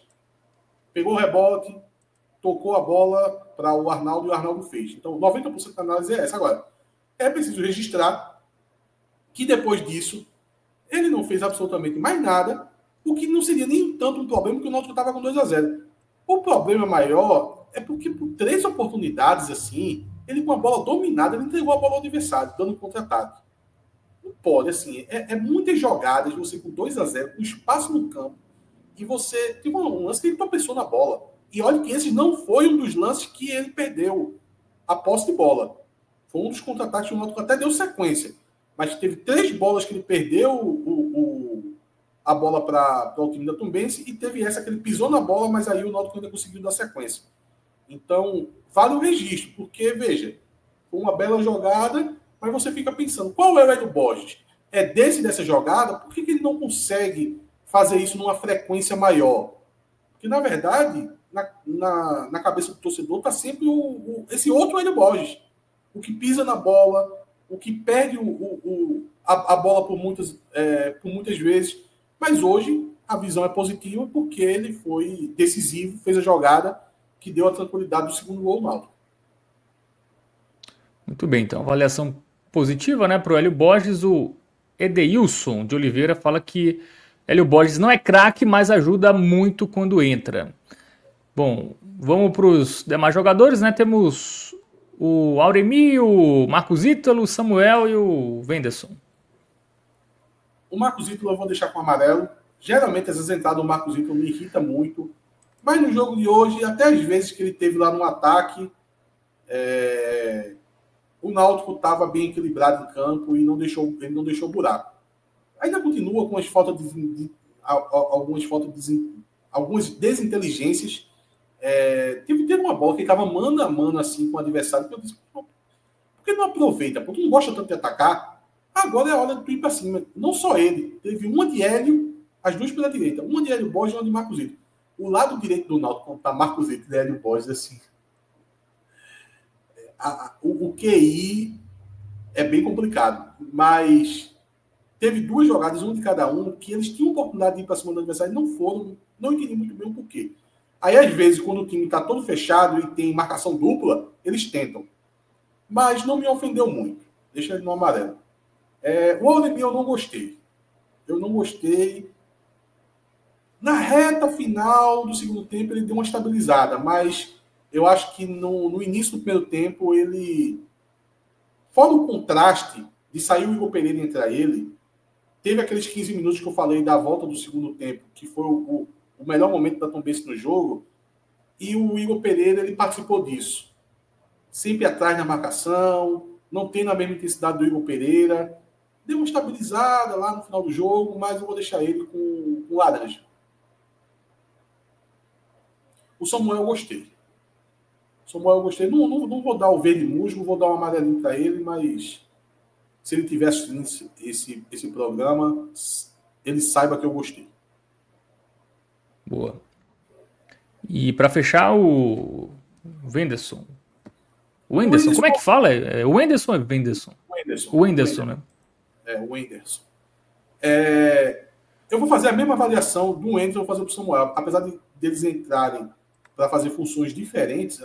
pegou o rebote, tocou a bola para o Arnaldo e o Arnaldo fez. Então, 90% da análise é essa. Agora, é preciso registrar que depois disso, ele não fez absolutamente mais nada, o que não seria nem tanto um problema, porque o Náutico estava com 2-0. O problema maior é porque por 3 oportunidades, assim, ele com a bola dominada, ele entregou a bola ao adversário, dando contra-ataque. Não pode, assim, muitas jogadas, você com 2-0, com espaço no campo, e você tem um lance que ele tropeçou na bola. E olha que esse não foi um dos lances que ele perdeu a posse de bola. Foi um dos contra-ataques que o Náutico até deu sequência. Mas teve 3 bolas que ele perdeu a bola para o time da Tombense e teve essa que ele pisou na bola, mas aí o Náutico ainda conseguiu dar sequência. Então, vale o registro, porque, veja, foi uma bela jogada, mas você fica pensando, qual é o Hélio Borges? É dessa jogada? Por que ele não consegue fazer isso numa frequência maior? Porque, na verdade, na cabeça do torcedor está sempre esse outro Hélio Borges. O que pisa na bola, o que perde a bola por muitas vezes. Mas hoje a visão é positiva porque ele foi decisivo, fez a jogada que deu a tranquilidade do segundo gol no Náutico. Muito bem, então avaliação positiva, né, para o Hélio Borges. O Edeilson de Oliveira fala que Hélio Borges não é craque, mas ajuda muito quando entra. Bom, vamos para os demais jogadores, né? Temos o Auremir, o Marcos Ítalo, o Samuel e o Wenderson. O Marcos Ítalo eu vou deixar com amarelo. Geralmente essas entradas do Marcos Ítalo me irrita muito. Mas no jogo de hoje, até as vezes que ele teve lá no ataque, o Náutico estava bem equilibrado em campo e ele não deixou buraco. Ainda continua com algumas desinteligências. Teve uma bola que estava mano a mano assim, com o adversário, que eu disse, por que não aproveita? Porque não gosta tanto de atacar. Agora é a hora de tu ir para cima. Não só ele. Teve uma de Hélio, as duas pela direita. Uma de Hélio Borges e uma de Marcos Ítalo. O lado direito do Náutico, quando tá Marcos Ítalo e Hélio Borges, assim... O QI é bem complicado. Mas teve duas jogadas, uma de cada um, que eles tinham oportunidade de ir para cima do adversário e não foram. Não entendi muito bem o porquê. Aí, às vezes, quando o time está todo fechado e tem marcação dupla, eles tentam. Mas não me ofendeu muito. Deixa ele no amarelo. O Auremir eu não gostei. Na reta final do segundo tempo, ele deu uma estabilizada, mas eu acho que no início do primeiro tempo, ele... Fora o contraste de sair o Igor Pereira e entrar ele, teve aqueles 15 minutos que eu falei da volta do segundo tempo, que foi o melhor momento da Tombense no jogo, e o Igor Pereira ele participou disso. Sempre atrás na marcação, não tendo a mesma intensidade do Igor Pereira. Deu uma estabilizada lá no final do jogo, mas eu vou deixar ele com laranja. O Samuel eu gostei. Não vou dar o verde musgo, vou dar um amarelinho para ele, mas se ele tivesse esse programa, ele saiba que eu gostei. Boa. E para fechar, o Wenderson. O Wenderson, como é que fala? É o Wenderson ou é Wenderson? O Wenderson, né? O Wenderson. Eu vou fazer a mesma avaliação do Wenderson, eu vou fazer para o Samuel. Apesar de eles entrarem para fazer funções diferentes,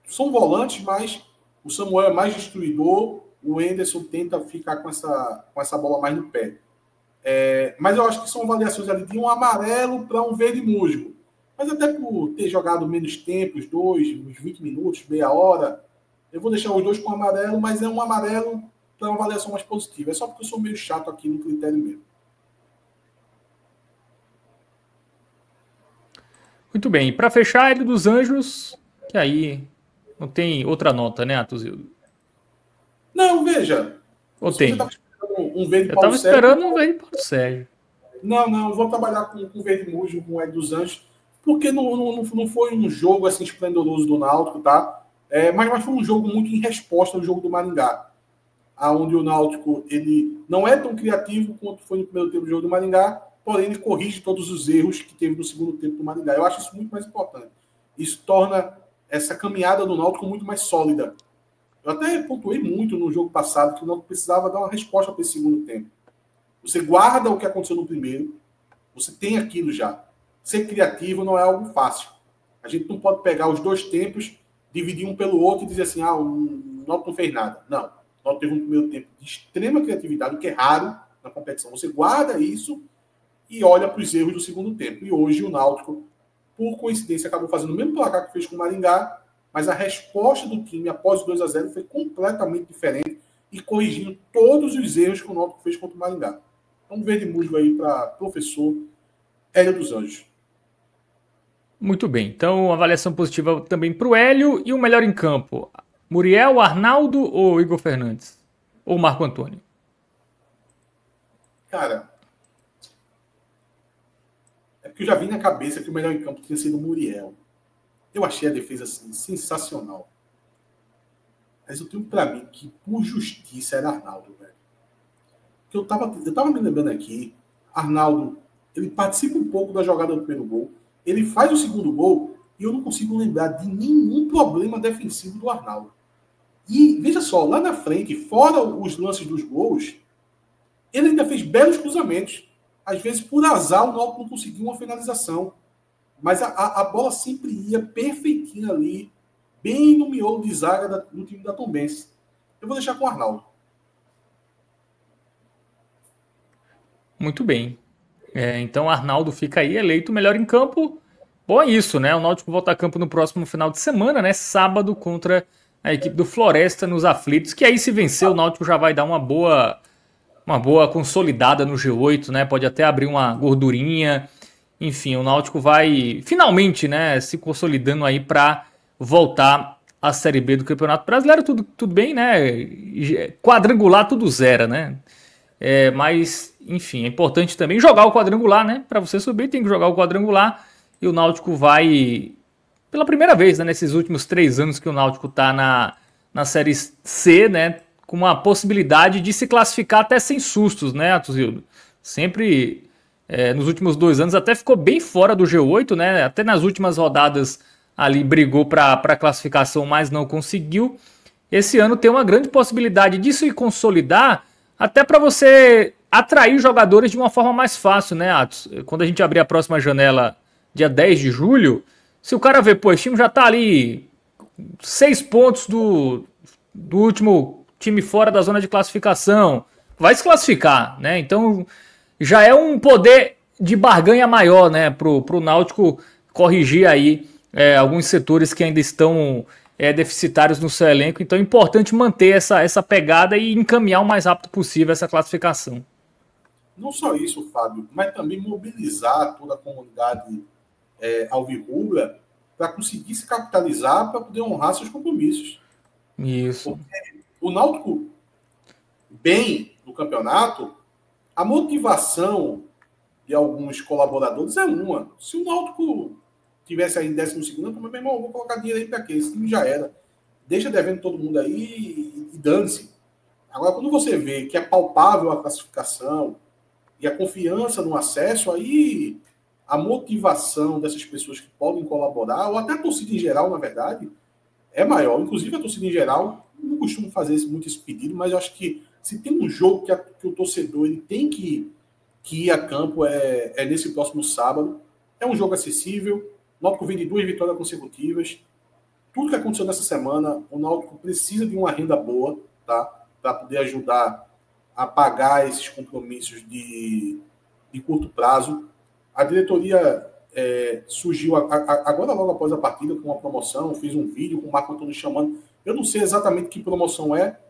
são volantes, mas o Samuel é mais destruidor, o Wenderson tenta ficar com essa bola mais no pé. Mas eu acho que são avaliações ali de um amarelo para um verde musgo. Mas até por ter jogado menos tempo, uns 20 minutos, meia hora, eu vou deixar os dois com amarelo, mas é um amarelo para uma avaliação mais positiva. É só porque eu sou meio chato aqui no critério mesmo. Muito bem. Para fechar, ele dos Anjos, que aí não tem outra nota, né, Atuzildo? Não, veja. Ou tem? Um verde eu estava esperando um verde Paulo Sérgio. Não, vou trabalhar com o verde musgo, com o Hélio dos Anjos, porque não foi um jogo assim esplendoroso do Náutico, tá? Mas foi um jogo muito em resposta ao jogo do Maringá, onde o Náutico ele não é tão criativo quanto foi no primeiro tempo do jogo do Maringá, porém ele corrige todos os erros que teve no segundo tempo do Maringá. Eu acho isso muito mais importante. Isso torna essa caminhada do Náutico muito mais sólida. Eu até pontuei muito no jogo passado que o Náutico precisava dar uma resposta para esse segundo tempo. Você guarda o que aconteceu no primeiro, você tem aquilo já. Ser criativo não é algo fácil. A gente não pode pegar os dois tempos, dividir um pelo outro e dizer assim, o Náutico não fez nada. Não. O Náutico teve um primeiro tempo de extrema criatividade, o que é raro na competição. Você guarda isso e olha para os erros do segundo tempo. E hoje o Náutico, por coincidência, acabou fazendo o mesmo placar que fez com o Maringá, mas a resposta do time após o 2-0 foi completamente diferente e corrigindo todos os erros que o Náutico fez contra o Maringá. Então, um verde musgo aí para professor Hélio dos Anjos. Muito bem. Então, avaliação positiva também para o Hélio. E o melhor em campo? Muriel, Arnaldo ou Igor Fernandes? Ou Marco Antônio? Cara, é porque eu já vi na cabeça que o melhor em campo tinha sido o Muriel. Eu achei a defesa assim, sensacional. Mas eu tenho para mim que, por justiça, era Arnaldo, velho. Porque eu tava me lembrando aqui, Arnaldo, ele participa um pouco da jogada do primeiro gol, Ele faz o segundo gol e eu não consigo lembrar de nenhum problema defensivo do Arnaldo. E veja só, lá na frente, fora os lances dos gols, ele ainda fez belos cruzamentos. Às vezes, por azar, o Náutico não conseguiu uma finalização. Mas a bola sempre ia perfeitinha ali, bem no miolo de zaga do time da Tombense. Eu vou deixar com o Arnaldo. Muito bem. Então, Arnaldo fica aí eleito melhor em campo. Bom, é isso, né? O Náutico volta a campo no próximo final de semana, né? Sábado, contra a equipe do Floresta nos Aflitos, que aí, se vencer, o Náutico já vai dar uma boa consolidada no G8, né? Pode até abrir uma gordurinha. Enfim, o Náutico vai finalmente, né, se consolidando aí para voltar à Série B do Campeonato Brasileiro. Tudo bem, né? Quadrangular tudo zero, né? Mas, enfim, é importante também jogar o quadrangular, né? Para você subir, tem que jogar o quadrangular. E o Náutico vai, pela primeira vez, né, nesses últimos 3 anos que o Náutico está na Série C, né? Com uma possibilidade de se classificar até sem sustos, né, Atuzildo? Sempre, nos últimos 2 anos, até ficou bem fora do G8, né? Até nas últimas rodadas ali brigou para a classificação, mas não conseguiu. Esse ano tem uma grande possibilidade de se consolidar, até para você atrair jogadores de uma forma mais fácil, né, Atos? Quando a gente abrir a próxima janela, dia 10 de julho, se o cara vê, pô, esse time já tá ali 6 pontos do último time fora da zona de classificação, vai se classificar, né? Então já é um poder de barganha maior, né, pro Náutico corrigir aí alguns setores que ainda estão deficitários no seu elenco. Então é importante manter essa pegada e encaminhar o mais rápido possível essa classificação. Não só isso, Fábio, mas também mobilizar toda a comunidade alvirrubra para conseguir se capitalizar para poder honrar seus compromissos. Isso. Porque o Náutico, bem no campeonato, a motivação de alguns colaboradores é uma. Se o Náutico tivesse aí em 12º, meu irmão, vou colocar dinheiro aí para quê? Esse time já era. Deixa devendo todo mundo aí e dane-se. Agora, quando você vê que é palpável a classificação e a confiança no acesso, aí a motivação dessas pessoas que podem colaborar, ou até a torcida em geral, na verdade, é maior. Inclusive, a torcida em geral, não costumo fazer muito esse pedido, mas eu acho que se tem um jogo que o torcedor ele tem que ir a campo, é nesse próximo sábado. É um jogo acessível. O Náutico vem de 2 vitórias consecutivas. Tudo que aconteceu nessa semana, o Náutico precisa de uma renda boa, tá? Para poder ajudar a pagar esses compromissos de curto prazo. A diretoria surgiu agora, logo após a partida, com uma promoção. Fiz um vídeo com o Marco Antônio chamando. Eu não sei exatamente que promoção é.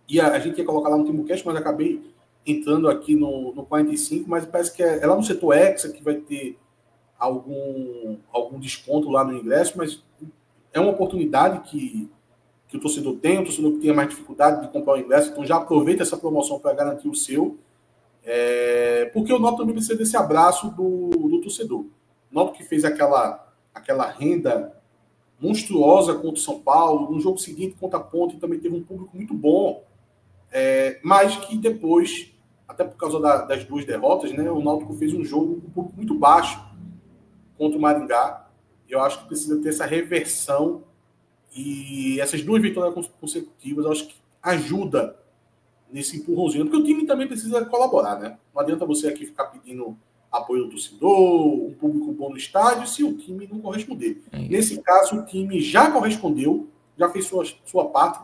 E a gente ia colocar lá no TimbuCast, mas acabei entrando aqui no 45. Mas parece que é lá no setor Hexa que vai ter algum desconto lá no ingresso. Mas é uma oportunidade que o torcedor tem, o torcedor que tem mais dificuldade de comprar o ingresso. Então já aproveita essa promoção para garantir o seu. Porque o Náutico também precisa desse abraço do torcedor. O Náutico que fez aquela renda monstruosa contra o São Paulo, no jogo seguinte contra a Ponte também teve um público muito bom, mas que depois, até por causa das 2 derrotas, né, o Náutico fez um jogo com um público muito baixo contra o Maringá. Eu acho que precisa ter essa reversão, e essas 2 vitórias consecutivas eu acho que ajuda nesse empurrãozinho, porque o time também precisa colaborar, né? Não adianta você aqui ficar pedindo apoio do torcedor, um público bom no estádio, se o time não corresponder. Nesse caso, o time já correspondeu, já fez sua parte.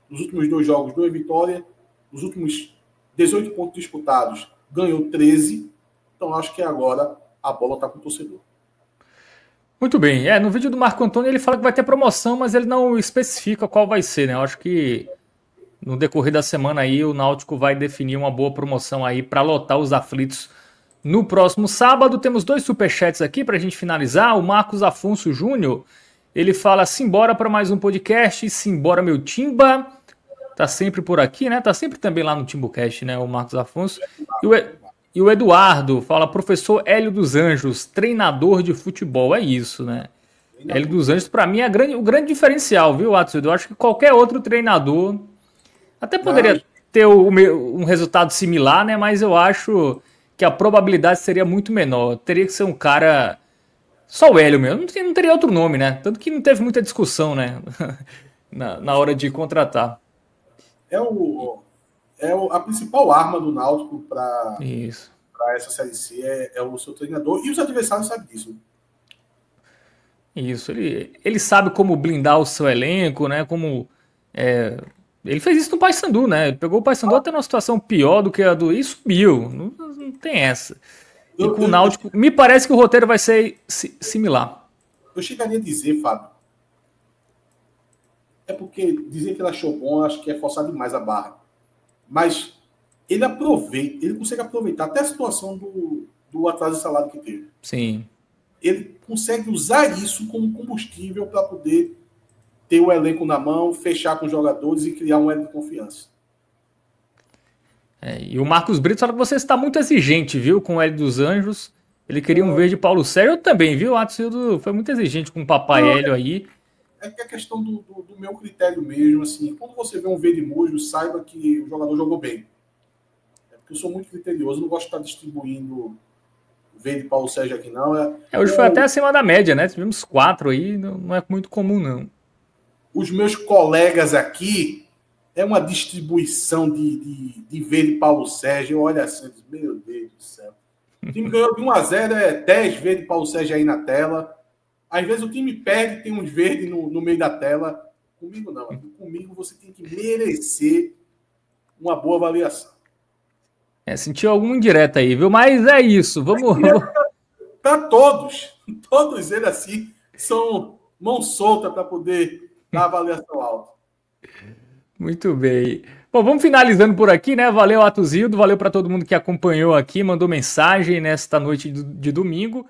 Nos últimos 2 jogos, 2 vitórias. Nos últimos 18 pontos disputados, ganhou 13. Então, acho que agora a bola está com o torcedor. Muito bem. No vídeo do Marco Antônio ele fala que vai ter promoção, mas ele não especifica qual vai ser, né? Eu acho que no decorrer da semana aí o Náutico vai definir uma boa promoção aí para lotar os aflitos no próximo sábado. Temos 2 superchats aqui para a gente finalizar. O Marcos Afonso Júnior, ele fala: simbora para mais um podcast, simbora meu Timba. Tá sempre por aqui, né? Tá sempre também lá no TimbuCast, né, o Marcos Afonso. E o Eduardo fala: professor Hélio dos Anjos, treinador de futebol. É isso, né? Hélio dos Anjos, para mim, é o grande diferencial, viu, Watson? Eu acho que qualquer outro treinador até poderia ter um resultado similar, né? Mas eu acho que a probabilidade seria muito menor. Teria que ser um cara Só o Hélio mesmo. Não teria outro nome, né? Tanto que não teve muita discussão, né? na hora de contratar. É, a principal arma do Náutico para Isso. essa Série C é o seu treinador. E os adversários sabem disso. Isso. Ele sabe como blindar o seu elenco, né? Ele fez isso no Paysandu, né? Ele pegou o Paysandu até numa situação pior do que a do... E subiu. Não tem essa. E com o Náutico, me parece que o roteiro vai ser similar. Eu chegaria a dizer, Fábio, é porque dizer que ele achou bom, acho que é forçar demais a barra. Mas ele consegue aproveitar até a situação do atraso de salário que teve. Sim. Ele consegue usar isso como combustível para poder ter o elenco na mão, fechar com os jogadores e criar um elo de confiança. E o Marcos Brito fala que você está muito exigente, viu, com o Hélio dos Anjos. Ele queria um verde Paulo Sérgio. Eu também, viu? O Atos foi muito exigente com o papai Hélio aí. É que é questão do meu critério mesmo, assim, quando você vê um verde musgo, saiba que o jogador jogou bem. É porque eu sou muito criterioso, não gosto de estar distribuindo verde Paulo Sérgio aqui, não. Hoje foi até acima da média, né? Tivemos 4 aí, não é muito comum, não. Os meus colegas aqui, é uma distribuição de verde Paulo Sérgio, olha assim, meu Deus do céu. O time ganhou de 1-0, 10 verde Paulo Sérgio aí na tela. Às vezes o time perde, tem uns verdes no meio da tela. Comigo não. Comigo você tem que merecer uma boa avaliação. Sentiu algum indireto aí, viu? Mas é isso. Vamos. Para todos. Todos eles assim são mão solta para poder dar avaliação alta. Muito bem. Bom, vamos finalizando por aqui, né? Valeu, Atuzildo. Valeu para todo mundo que acompanhou aqui, mandou mensagem nesta noite de domingo.